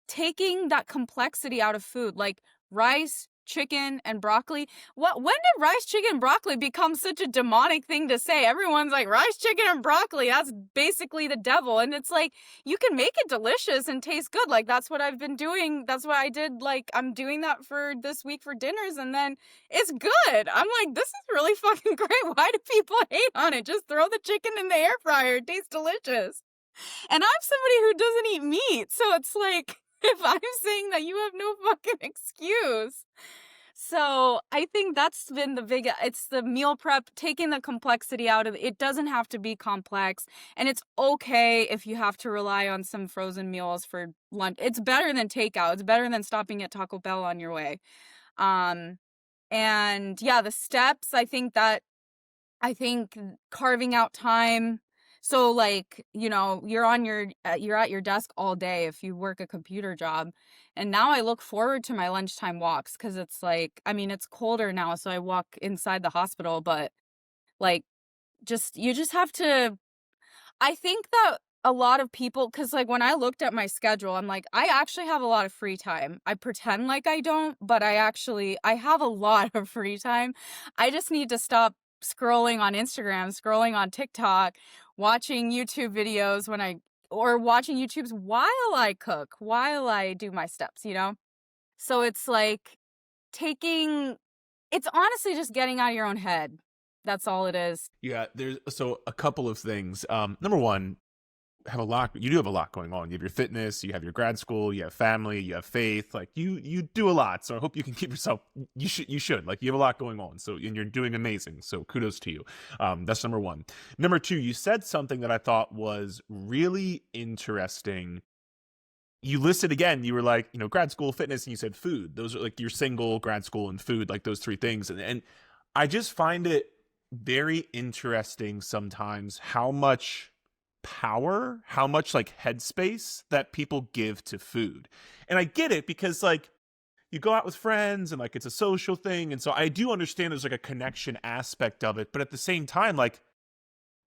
taking that complexity out of food, like rice, chicken, and broccoli. When did rice, chicken, and broccoli become such a demonic thing to say? Everyone's like, rice, chicken, and broccoli, that's basically the devil. And it's like, you can make it delicious and taste good. Like, that's what I've been doing. That's what I did. Like, I'm doing that for this week for dinners, and then it's good. I'm like, this is really fucking great. Why do people hate on it? Just throw the chicken in the air fryer. It tastes delicious. And I'm somebody who doesn't eat meat. So it's like, if I'm saying that, you have no fucking excuse. So I think that's been it's the meal prep, taking the complexity out of it. It doesn't have to be complex. And it's okay if you have to rely on some frozen meals for lunch. It's better than takeout. It's better than stopping at Taco Bell on your way. And yeah, the steps, I think carving out time. So like, you're at your desk all day if you work a computer job. And now I look forward to my lunchtime walks because it's like, I mean, it's colder now, so I walk inside the hospital, but like you just have to. I think that a lot of people, because like when I looked at my schedule, I'm like, I actually have a lot of free time. I pretend like I don't, but I have a lot of free time. I just need to stop scrolling on Instagram, scrolling on TikTok, watching YouTube videos or watching YouTubes while I cook, while I do my steps. So it's like it's honestly just getting out of your own head. That's all it is. Yeah, there's so a couple of things. Number one, you do have a lot going on. You have your fitness, you have your grad school, you have family, you have faith. Like you do a lot. So I hope you can keep yourself. You should like, you have a lot going on. So, and you're doing amazing. So kudos to you. That's number one. Number two, you said something that I thought was really interesting. You listed again, you were like, grad school, fitness, and you said food. Those are like your single, grad school, and food, like those three things. And I just find it very interesting sometimes how much power, how much like headspace that people give to food. And I get it because like you go out with friends and like it's a social thing. And so I do understand there's like a connection aspect of it. But at the same time, like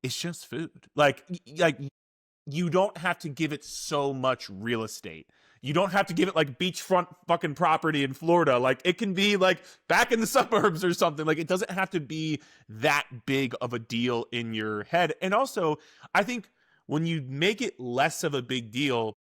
it's just food. Like you don't have to give it so much real estate. You don't have to give it like beachfront fucking property in Florida. Like it can be like back in the suburbs or something. Like it doesn't have to be that big of a deal in your head. And also, I think when you make it less of a big deal,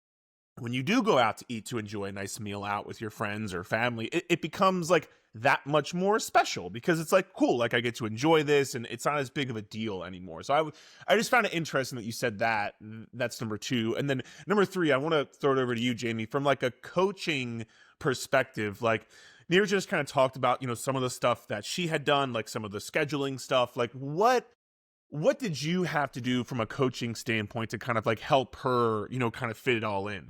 when you do go out to eat to enjoy a nice meal out with your friends or family, it becomes like that much more special because it's like, cool, like I get to enjoy this and it's not as big of a deal anymore. So I just found it interesting that you said that. That's number two. And then number three, I want to throw it over to you, Jamie, from like a coaching perspective. Like Neeraja just kind of talked about, some of the stuff that she had done, like some of the scheduling stuff. Like what did you have to do from a coaching standpoint to kind of like help her, kind of fit it all in?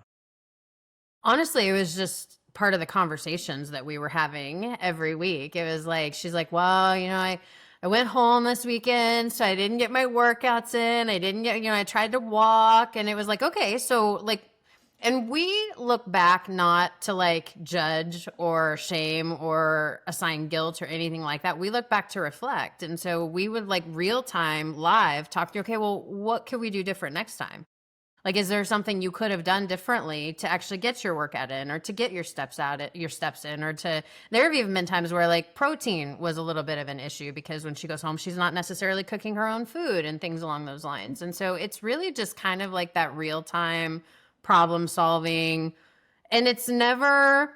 Honestly, it was just part of the conversations that we were having every week. It was like, she's like, well, I went home this weekend, so I didn't get my workouts in. I didn't get, I tried to walk, and it was like, okay, so like, and we look back not to like judge or shame or assign guilt or anything like that. We look back to reflect. And so we would like real time live talk to you, okay, well, what could we do different next time? Like, is there something you could have done differently to actually get your workout in, or to get your steps in, or there have even been times where like protein was a little bit of an issue because when she goes home, she's not necessarily cooking her own food and things along those lines. And so it's really just kind of like that real time problem solving. And it's never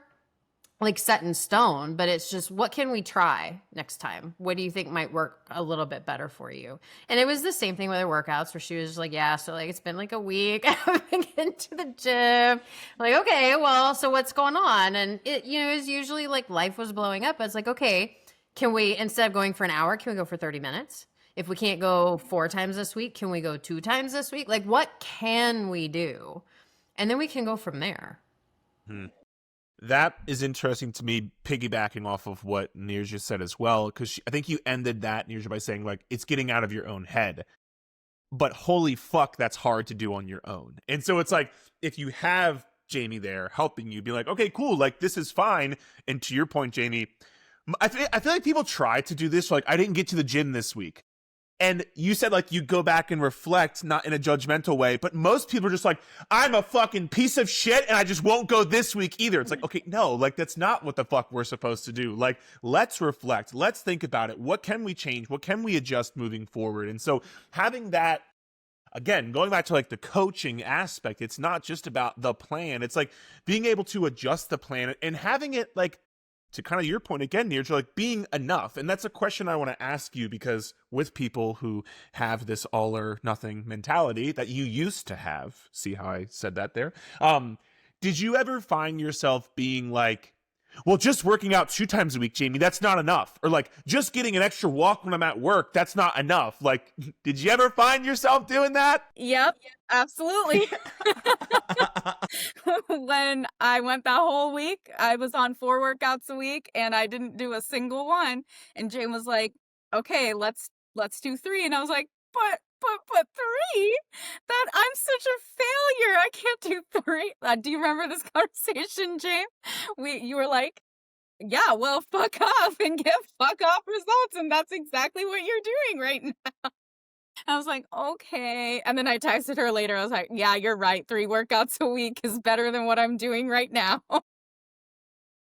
like set in stone, but it's just, what can we try next time? What do you think might work a little bit better for you? And it was the same thing with her workouts where she was just like, yeah, so like, it's been like a week. I haven't been getting to the gym. I'm like, okay, well, so what's going on? And it, you know, is usually like life was blowing up. It's like, okay, can we, instead of going for an hour, can we go for 30 minutes? If we can't go 4 times this week, can we go 2 times this week? Like, what can we do? And then we can go from there. That is interesting to me, piggybacking off of what Neeraja said as well, because I think you ended that, Neeraja, by saying, like, it's getting out of your own head. But holy fuck, that's hard to do on your own. And so it's like, if you have Jamie there helping you, be like, okay, cool, like, this is fine. And to your point, Jamie, I feel like people try to do this, like, I didn't get to the gym this week. And you said, like, you go back and reflect, not in a judgmental way, but most people are just like, I'm a fucking piece of shit and I just won't go this week either. It's like, okay, no, like, that's not what the fuck we're supposed to do. Like, let's reflect. Let's think about it. What can we change? What can we adjust moving forward? And so having that, again, going back to like the coaching aspect, it's not just about the plan. It's like being able to adjust the plan and having it, like, to kind of your point again, Neeraja, like being enough. And that's a question I want to ask you, because with people who have this all or nothing mentality that you used to have, see how I said that there? Did you ever find yourself being like, well, just working out 2 times a week, Jamie, that's not enough? Or like, just getting an extra walk when I'm at work, that's not enough? Like, did you ever find yourself doing that? Yep, absolutely. When I went that whole week, I was on 4 workouts a week and I didn't do a single one. And Jane was like, okay, let's do 3. And I was like, but 3? That I'm such a failure. I can't do 3. Do you remember this conversation, James? You were like, yeah, well, fuck off and get fuck off results. And that's exactly what you're doing right now. I was like, okay. And then I texted her later. I was like, yeah, you're right. 3 workouts a week is better than what I'm doing right now.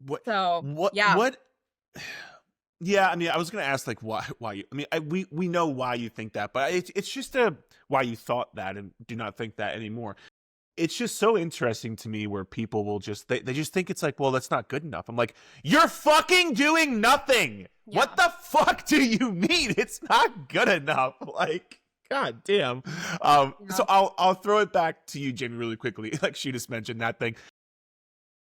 What? Yeah, I mean, I was going to ask, like, why you, I mean, we know why you think that, but it's just why you thought that and do not think that anymore. It's just so interesting to me where people will just, they just think it's like, well, that's not good enough. I'm like, you're fucking doing nothing. Yeah. What the fuck do you mean? It's not good enough. Like, god damn. So I'll throw it back to you, Jamie, really quickly. Like she just mentioned that thing.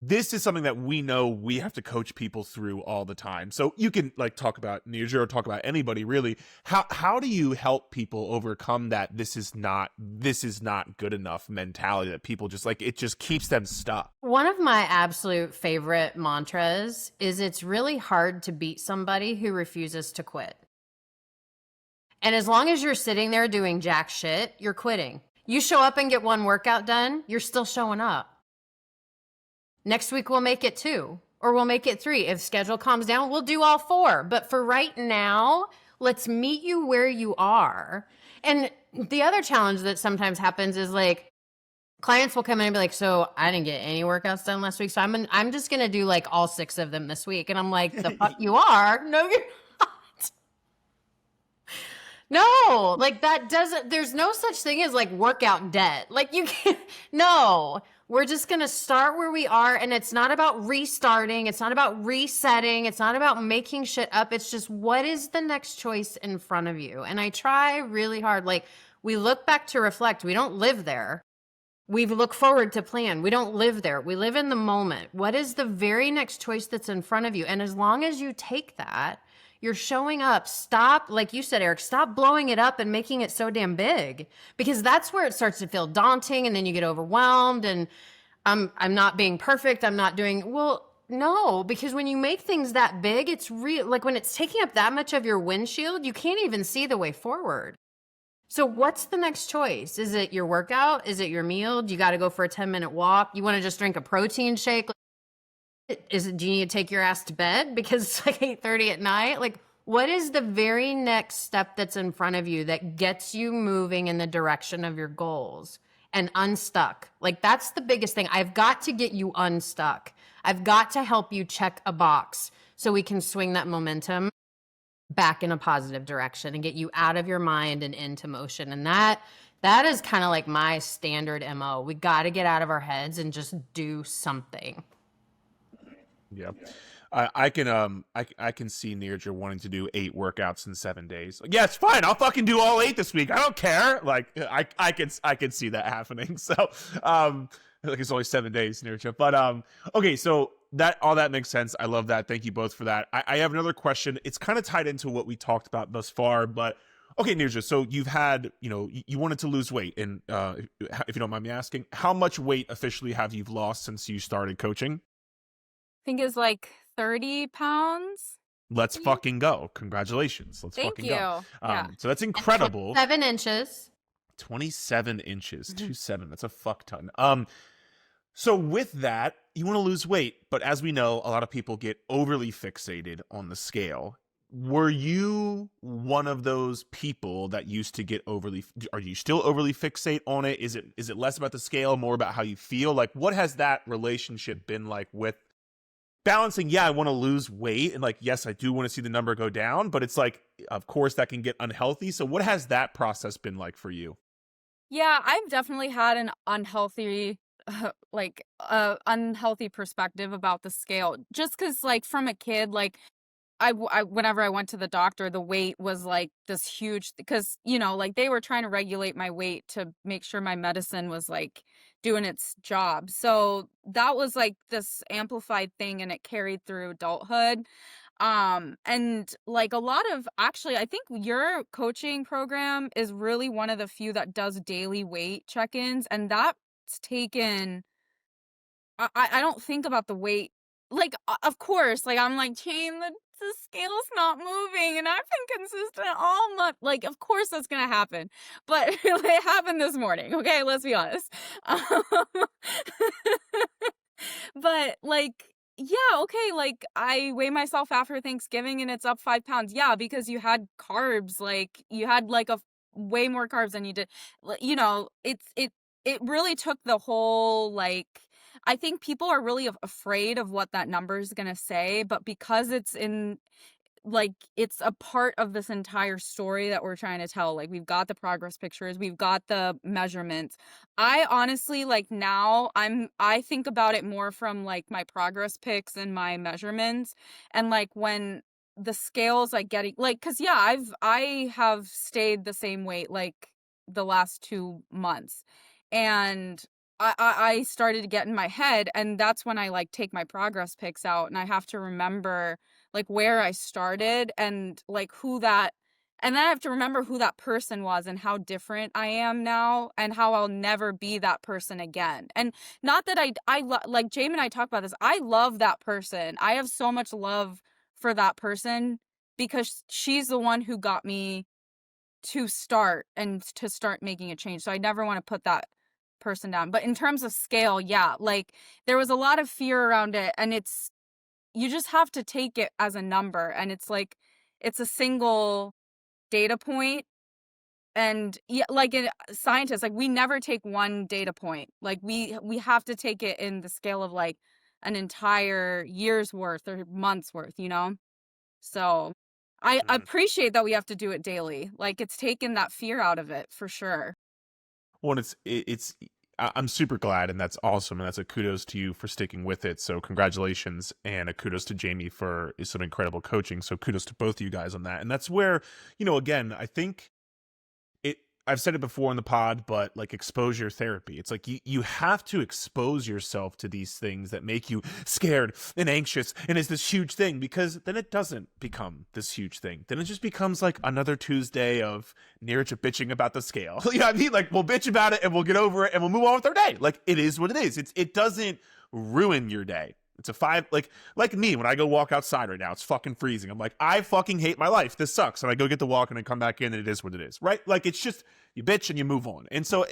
This is something that we know we have to coach people through all the time. So you can like talk about Neeraja or talk about anybody really. How do you help people overcome that this is not good enough mentality that people just like, it just keeps them stuck? One of my absolute favorite mantras is it's really hard to beat somebody who refuses to quit. And as long as you're sitting there doing jack shit, you're quitting. You show up and get 1 workout done, you're still showing up. Next week, we'll make it 2, or we'll make it 3. If schedule calms down, we'll do all 4. But for right now, let's meet you where you are. And the other challenge that sometimes happens is like clients will come in and be like, so I didn't get any workouts done last week. So I'm just going to do like all 6 of them this week. And I'm like, the fuck you are? No, you're not. No, like that doesn't, there's no such thing as like workout debt. Like you can't, no. We're just going to start where we are, and it's not about restarting. It's not about resetting. It's not about making shit up. It's just what is the next choice in front of you? And I try really hard. Like, we look back to reflect. We don't live there. We look forward to plan. We don't live there. We live in the moment. What is the very next choice that's in front of you? And as long as you take that, you're showing up. Stop, like you said, Eric, stop blowing it up and making it so damn big, because that's where it starts to feel daunting, and then you get overwhelmed and I'm not being perfect. I'm not doing, well, no, because when you make things that big, it's real. Like when it's taking up that much of your windshield, you can't even see the way forward. So what's the next choice? Is it your workout? Is it your meal? Do you got to go for a 10-minute walk? You want to just drink a protein shake? Do you need to take your ass to bed because it's like 8:30 at night? Like, what is the very next step that's in front of you that gets you moving in the direction of your goals? and unstuck. Like that's the biggest thing. I've got to get you unstuck. I've got to help you check a box so we can swing that momentum back in a positive direction and get you out of your mind and into motion. And that is kind of like my standard MO. We got to get out of our heads and just do something. Yeah. I can see Neeraja wanting to do 8 workouts in 7 days. Like, yeah, it's fine. I'll fucking do all 8 this week. I don't care. Like I can see that happening. So like it's only 7 days, Neeraja. But okay, so all that makes sense. I love that. Thank you both for that. I have another question. It's kind of tied into what we talked about thus far, but okay, Neeraja, so you've had, you wanted to lose weight, and if you don't mind me asking, how much weight officially have you lost since you started coaching? I think it's like 30 pounds. Let's fucking go. Congratulations. Let's Thank fucking you. go. Yeah. So that's incredible. 7 inches. 27 inches. 27. That's a fuck ton. So with that, you want to lose weight, but as we know, a lot of people get overly fixated on the scale. Were you one of those people that used to get are you still overly fixate on it? Is it less about the scale, more about how you feel? Like, what has that relationship been like with balancing? Yeah, I want to lose weight, and like, yes, I do want to see the number go down, but it's like, of course that can get unhealthy. So what has that process been like for you? Yeah, I've definitely had an unhealthy unhealthy perspective about the scale, just because like from a kid, like I whenever I went to the doctor, the weight was like this huge, because like they were trying to regulate my weight to make sure my medicine was like doing its job. So that was like this amplified thing, and it carried through adulthood. And like a lot of, actually, I think your coaching program is really one of the few that does daily weight check-ins, and that's taken, I don't think about the weight. Like, of course, like I'm like, Jane, the scale's not moving, and I've been consistent all month. Like, of course that's gonna happen, but it happened this morning. Okay, let's be honest. But like, yeah, okay, like I weigh myself after Thanksgiving and it's up 5 pounds. Yeah, because you had carbs, like you had like way more carbs than you did. It really took the whole, like, I think people are really afraid of what that number is going to say, but because it's in, like, it's a part of this entire story that we're trying to tell. Like, we've got the progress pictures, we've got the measurements. I honestly, like, now I think about it more from like my progress pics and my measurements, and like when the scales like getting, like, because yeah, I have stayed the same weight like the last 2 months, and I started to get in my head, and that's when I like take my progress pics out, and I have to remember like where I started and like and then I have to remember who that person was and how different I am now, and how I'll never be that person again. And not that like Jamie and I talk about this, I love that person. I have so much love for that person because she's the one who got me to start making a change. So I never want to put that person down. But in terms of scale, yeah, like there was a lot of fear around it, and you just have to take it as a number, and it's like it's a single data point. And yeah, like scientists, like we never take one data point. Like we have to take it in the scale of like an entire year's worth or month's worth, so I appreciate that we have to do it daily. Like it's taken that fear out of it for sure. Well, I'm super glad, and that's awesome, and that's a kudos to you for sticking with it. So congratulations, and a kudos to Jamie for some incredible coaching. So kudos to both of you guys on that. And that's where, again, I think I've said it before in the pod, but like exposure therapy, it's like you have to expose yourself to these things that make you scared and anxious, and it's this huge thing, because then it doesn't become this huge thing. Then it just becomes like another Tuesday of Neeraja bitching about the scale. You know what I mean? Like, we'll bitch about it and we'll get over it and we'll move on with our day. Like, it is what it is. It doesn't ruin your day. It's a 5, like me, when I go walk outside right now, it's fucking freezing. I'm like, I fucking hate my life. This sucks. And I go get the walk and I come back in, and it is what it is, right? Like, it's just, you bitch and you move on. And so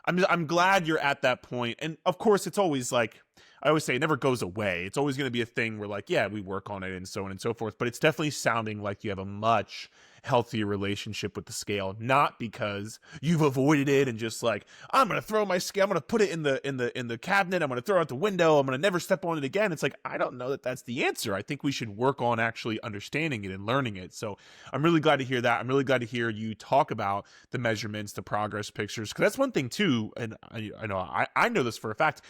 I'm glad you're at that point. And of course, it's always like, I always say, it never goes away. It's always going to be a thing where like, yeah, we work on it and so on and so forth. But it's definitely sounding like you have a much healthier relationship with the scale, not because you've avoided it and just like, I'm going to throw my scale, I'm going to put it in the cabinet, I'm going to throw it out the window, I'm going to never step on it again. It's like, I don't know that that's the answer. I think we should work on actually understanding it and learning it. So I'm really glad to hear that. I'm really glad to hear you talk about the measurements, the progress pictures, because that's one thing too. And I know this for a fact.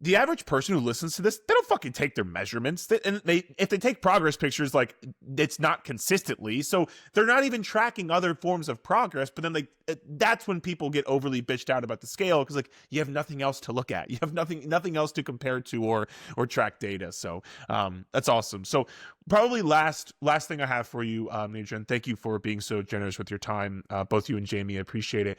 The average person who listens to this, they don't fucking take their measurements. If they take progress pictures, like, it's not consistently. So they're not even tracking other forms of progress. But then that's when people get overly bitched out about the scale, because like, you have nothing else to look at. You have nothing else to compare to or track data. So that's awesome. So probably last thing I have for you, Neeraja, and thank you for being so generous with your time, both you and Jamie. I appreciate it.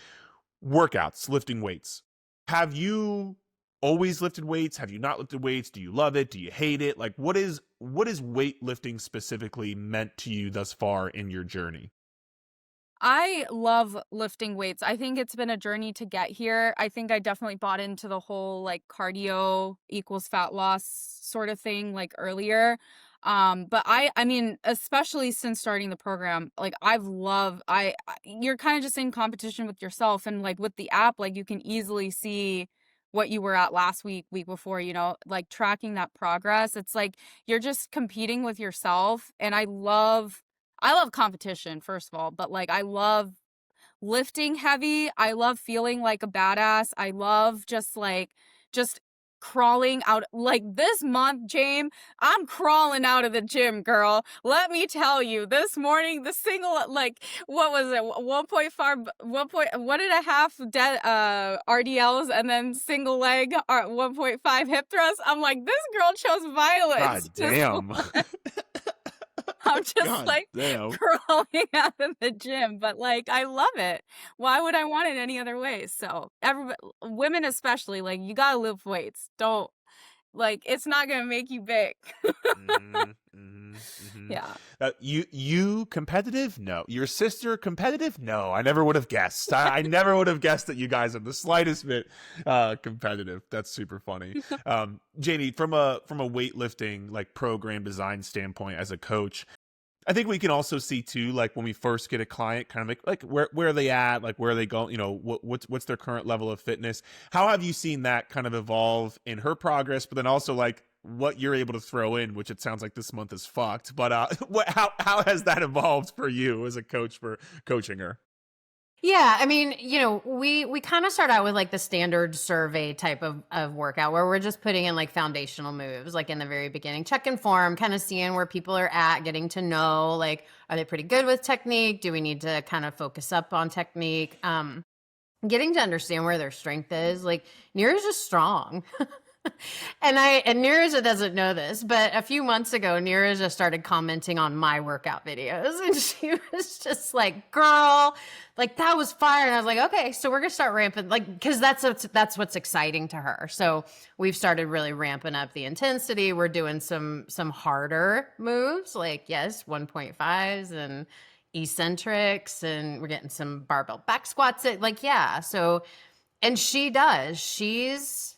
Workouts, lifting weights. Have you always lifted weights? Have you not lifted weights? Do you love it? Do you hate it? Like, what is weightlifting specifically meant to you thus far in your journey? I love lifting weights. I think it's been a journey to get here. I think I definitely bought into the whole like cardio equals fat loss sort of thing like earlier. But I mean, especially since starting the program, like you're kind of just in competition with yourself, and like with the app, like you can easily see what you were at last week before, like tracking that progress. It's like you're just competing with yourself, and I love competition, first of all, but like I love lifting heavy. I love feeling like a badass. I love just crawling out. Like this month, James, I'm crawling out of the gym, girl. Let me tell you, this morning, the single, like, what was it? 1.5, 1.5 RDLs, and then single leg 1.5 hip thrust. I'm like, this girl chose violence. God damn. I'm just God like damn. crawling out of the gym, but like I love it. Why would I want it any other way? So everybody, women especially, like you gotta lift weights. Don't like it's not gonna make you big. Yeah. You competitive? No. Your sister competitive? No. I never would have guessed. I never would have guessed that you guys are the slightest bit competitive. That's super funny. Jamie, from a weightlifting like program design standpoint as a coach, I think we can also see too, like when we first get a client, kind of like where are they at, like where are they going, what's their current level of fitness? How have you seen that kind of evolve in her progress, but then also like what you're able to throw in, which it sounds like this month is fucked, but how has that evolved for you as a coach for coaching her? Yeah, I mean, we kind of start out with like the standard survey type of workout where we're just putting in like foundational moves, like in the very beginning, check-in form, kind of seeing where people are at, getting to know, like, are they pretty good with technique? Do we need to kind of focus up on technique? Getting to understand where their strength is. Like, Neera's just strong. And Neeraja doesn't know this, but a few months ago, Neeraja started commenting on my workout videos, and she was just like, "Girl, like that was fire." And I was like, "Okay, so we're gonna start ramping, like, because that's what's exciting to her." So we've started really ramping up the intensity. We're doing some harder moves, like 1.5s and eccentrics, and we're getting some barbell back squats. So, and she's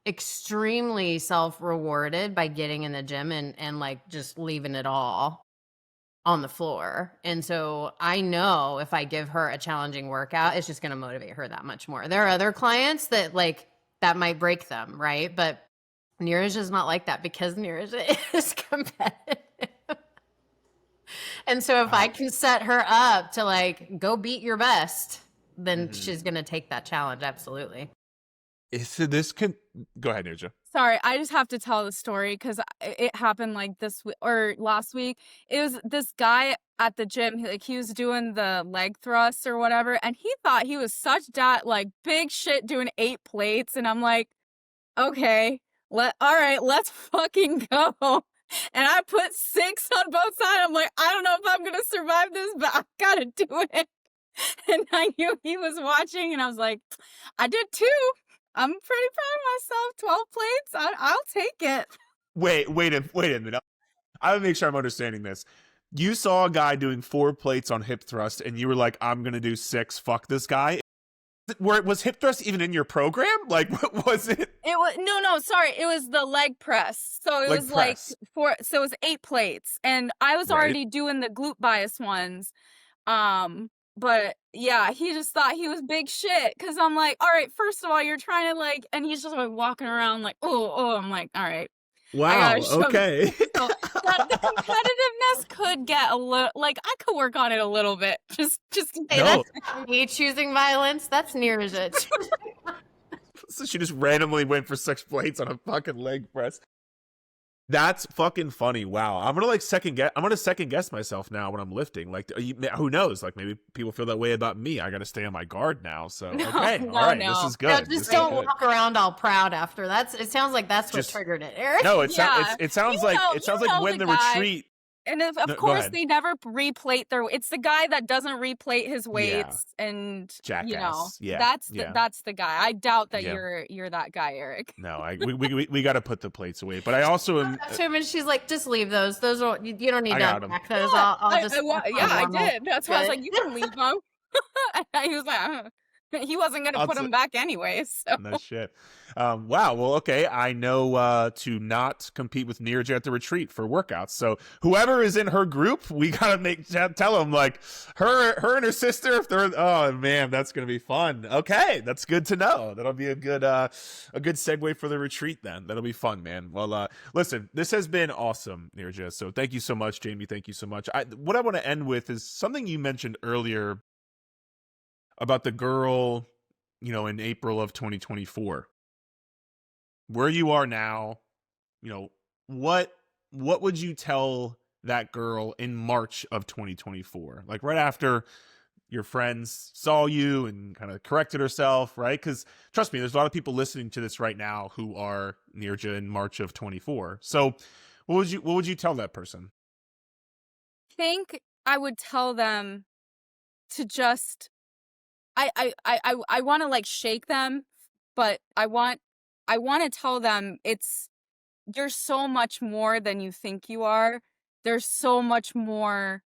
extremely self-rewarded by getting in the gym and like just leaving it all on the floor. And so I know if I give her a challenging workout, it's just going to motivate her that much more. There are other clients that like that might break them, right? But Neeraja's not like that because Neeraja is competitive. And so if I can set her up to like go beat your best, then she's going to take that challenge. Absolutely. So go ahead, Neeraja. Sorry, I just have to tell the story because it happened like this week or last week. It was this guy at the gym. He was doing the leg thrusts or whatever, and he thought he was such like big shit doing 8 plates, and I'm like, okay, all right, let's fucking go. And I put 6 on both sides. I'm like, I don't know if I'm gonna survive this, but I gotta do it. And I knew he was watching, and I was like, I did 2. I'm pretty proud of myself. 12 plates. I'll take it. Wait a minute. I want to make sure I'm understanding this. You saw a guy doing 4 plates on hip thrust and you were like, I'm going to do 6. Fuck this guy. Was hip thrust even in your program? Like, what was it? It was no, sorry. It was the leg press. So it Leg was press. so it was 8 plates, and I was Right. already doing the glute bias ones. But yeah, he just thought he was big shit because I'm like, all right, first of all, you're trying to like, and he's just like walking around like, oh, I'm like, all right. Wow. Okay. So the competitiveness could get a little, like, I could work on it a little bit. Just Hey, No. that's me choosing violence. That's Neeraja. So she just randomly went for 6 plates on a fucking leg press. That's fucking funny. Wow. I'm gonna second guess myself now when I'm lifting. Like, who knows? Like, maybe people feel that way about me. I gotta stay on my guard now. So okay, all right, this is good. No, just don't walk around all proud after. It sounds like that's what triggered it, Eric. No, it sounds like when the retreat. And of course, they never replate it's the guy that doesn't replate his weights, and jackass. That's the guy. I doubt that you're that guy, Eric. No, we got to put the plates away. But I also am. And she's like, just leave those. Those are, you don't need to unpack those. I did. That's why I was like, you can leave them. He was like, he wasn't gonna put them back anyways. So. No shit. Wow. Well, okay. I know to not compete with Neeraja at the retreat for workouts. So whoever is in her group, we gotta tell them like her and her sister. If they're, oh man, that's gonna be fun. Okay, that's good to know. That'll be a good segue for the retreat. Then that'll be fun, man. Well, listen, this has been awesome, Neeraja. So thank you so much, Jamie. Thank you so much. What I want to end with is something you mentioned earlier about the girl, in April of 2024. Where you are now, what would you tell that girl in March of 2024? Like right after your friends saw you and kind of corrected herself, right? Because trust me, there's a lot of people listening to this right now who are Neeraja in March of 24. So what would you tell that person? I think I would tell them to just I want to like shake them, but I want to tell them you're so much more than you think you are. There's so much more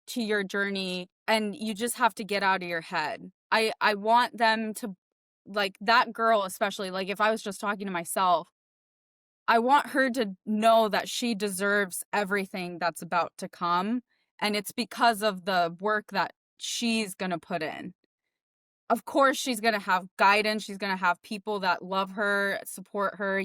to your journey, and you just have to get out of your head. I want them to, like, that girl especially, like if I was just talking to myself, I want her to know that she deserves everything that's about to come, and it's because of the work that she's going to put in. Of course, she's going to have guidance. She's going to have people that love her, support her,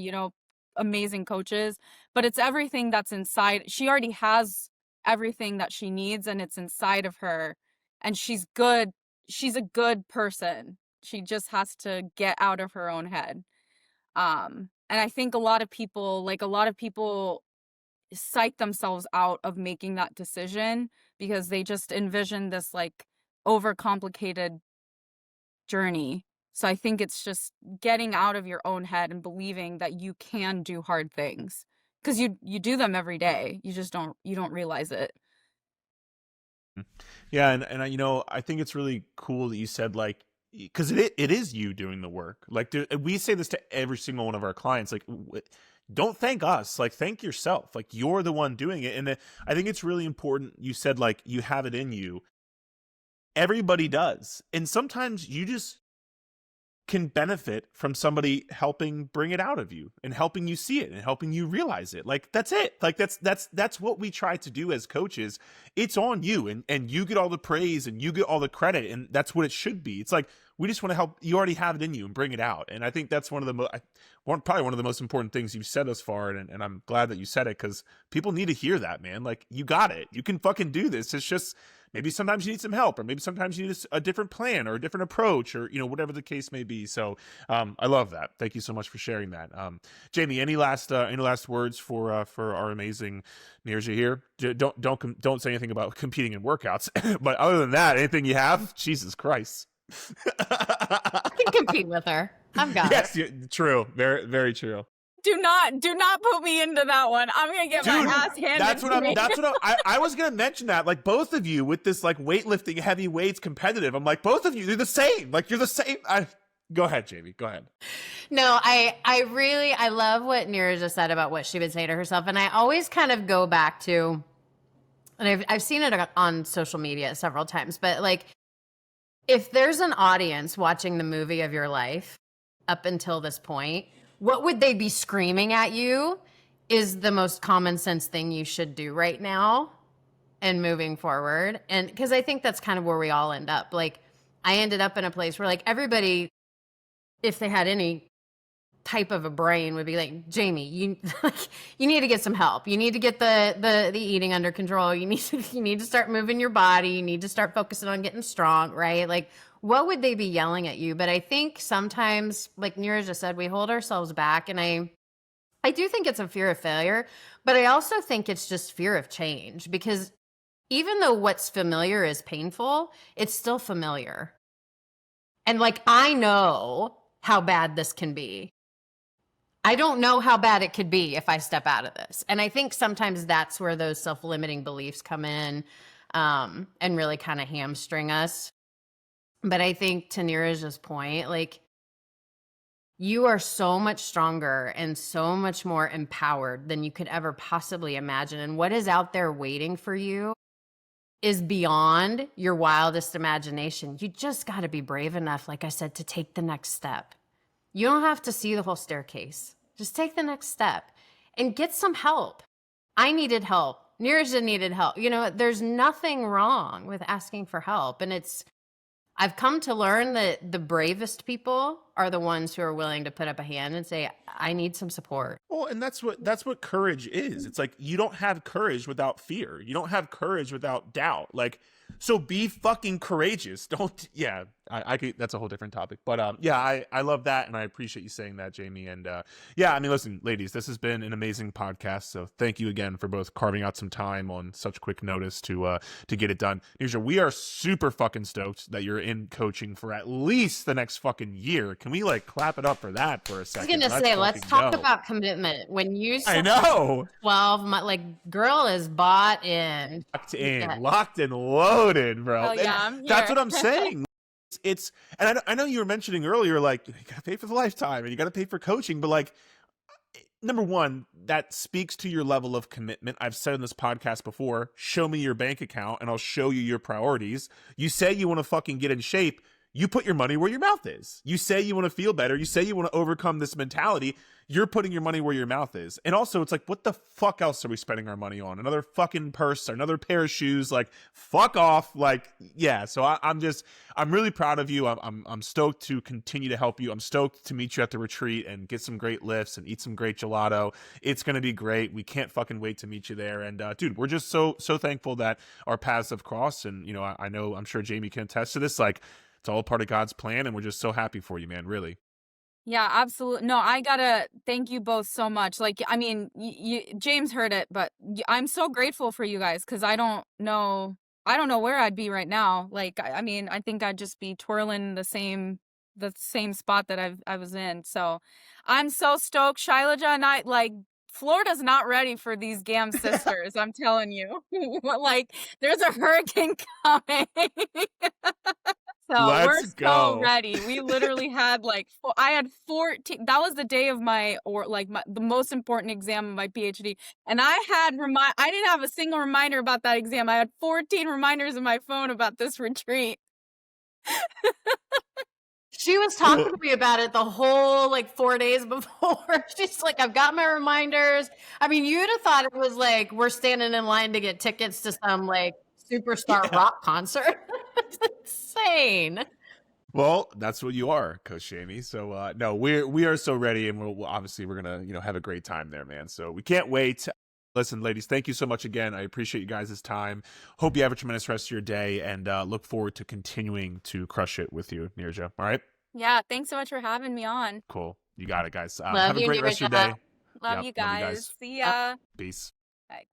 amazing coaches. But it's everything that's inside. She already has everything that she needs, and it's inside of her. And she's good. She's a good person. She just has to get out of her own head. And I think a lot of people psych themselves out of making that decision because they just envision this like overcomplicated journey. So I think it's just getting out of your own head and believing that you can do hard things, because you do them every day. You just don't realize it. Yeah, and I think it's really cool that you said, like, because it is you doing the work. Like, we say this to every single one of our clients, like, don't thank us, like, thank yourself. Like, you're the one doing it. And I think it's really important. You said, like, you have it in you. Everybody does. And sometimes you just can benefit from somebody helping bring it out of you and helping you see it and helping you realize it. Like, that's it. Like, that's what we try to do as coaches. It's on you, and you get all the praise and you get all the credit, and that's what it should be. It's like, we just want to help. You already have it in you and bring it out. And I think that's probably one of the most important things you've said thus far. And I'm glad that you said it, because people need to hear that, man. Like, you got it. You can fucking do this. It's just, maybe sometimes you need some help, or maybe sometimes you need a different plan or a different approach, or, whatever the case may be. So I love that. Thank you so much for sharing that. Jamie, any last words for our amazing Neeraja here? Don't say anything about competing in workouts, but other than that, anything you have? Jesus Christ. I can compete with her. I've got it. Yes, true. Very, very true. Do not put me into that one. I'm gonna get my ass handed. I was gonna mention that. Like, both of you with this like weightlifting, heavy weights, competitive. I'm like, both of you, you're the same. Like, you're the same. Go ahead, Jamie. Go ahead. No, I love what Neeraja said about what she would say to herself, and I always kind of go back to, and I've seen it on social media several times, but like, If there's an audience watching the movie of your life up until this point, what would they be screaming at you is the most common sense thing you should do right now and moving forward. And because I think that's kind of where we all end up. Like, I ended up in a place where, like, everybody, if they had any type of a brain, would be like, Jamie, you you need to get some help. You need to get the eating under control. You need to start moving your body. You need to start focusing on getting strong, right? Like, what would they be yelling at you? But I think sometimes, like Neeraja said, we hold ourselves back, and I do think it's a fear of failure, but I also think it's just fear of change, because even though what's familiar is painful, it's still familiar. And like, I know how bad this can be. I don't know how bad it could be if I step out of this. And I think sometimes that's where those self-limiting beliefs come in, and really kind of hamstring us. But I think to Neeraja's point, like, you are so much stronger and so much more empowered than you could ever possibly imagine. And what is out there waiting for you is beyond your wildest imagination. You just got to be brave enough, like I said, to take the next step. You don't have to see the whole staircase. Just take the next step and get some help. I needed help. Neeraja needed help. You know, there's nothing wrong with asking for help. And I've come to learn that the bravest people are the ones who are willing to put up a hand and say, I need some support. Well, and that's what courage is. It's like, you don't have courage without fear. You don't have courage without doubt. Like, so be fucking courageous. Don't, yeah, I could, that's a whole different topic. But yeah, I love that, and I appreciate you saying that, Jamie. And yeah, I mean, listen, ladies, this has been an amazing podcast. So thank you again for both carving out some time on such quick notice to get it done. Neeraja, we are super fucking stoked that you're in coaching for at least the next fucking year. Can we like clap it up for that for a second? I was gonna say, let's talk about commitment. When you I know 12 months, like, girl is bought in, locked and loaded, bro. Oh, yeah, I'm here. That's what I'm saying. It's and I know you were mentioning earlier, like, you gotta pay for the lifetime and you gotta pay for coaching, but like, number one, that speaks to your level of commitment. I've said in this podcast before, show me your bank account and I'll show you your priorities. You say you want to fucking get in shape, you put your money where your mouth is. You say you want to feel better, you say you want to overcome this mentality, you're putting your money where your mouth is. And also, it's like, what the fuck else are we spending our money on? Another fucking purse or another pair of shoes? Like, fuck off. Like, yeah. So I'm really proud of you. I'm stoked to continue to help you. I'm stoked to meet you at the retreat and get some great lifts and eat some great gelato. It's going to be great. We can't fucking wait to meet you there. And dude, we're just so thankful that our paths have crossed. And, you know, I'm sure Jamie can attest to this. Like, it's all part of God's plan. And we're just so happy for you, man. Really. Yeah, absolutely. No, I gotta thank you both so much. Like, I mean, James heard it, but I'm so grateful for you guys, because I don't know where I'd be right now. Like, I mean, I think I'd just be twirling the same spot that I was in. So I'm so stoked. Shailaja and I, like, Florida's not ready for these Gam sisters. I'm telling you. Like, there's a hurricane coming. So we're so ready. We literally had like, I had 14. That was the day of the most important exam of my PhD. And I didn't have a single reminder about that exam. I had 14 reminders in my phone about this retreat. She was talking to me about it the whole like 4 days before. She's like, I've got my reminders. I mean, you'd have thought it was like we're standing in line to get tickets to some like superstar rock concert. It's insane. Well, that's what you are, Coach Jamie. So no, we are so ready, and we're gonna have a great time there, man. So we can't wait. Listen, ladies, thank you so much again. I appreciate you guys' time. Hope you have a tremendous rest of your day, and look forward to continuing to crush it with you, Neeraja. All right? Yeah, thanks so much for having me on. Cool. You got it, guys. Love have you, a great rest of your day. Love you guys. See ya. Peace. Bye.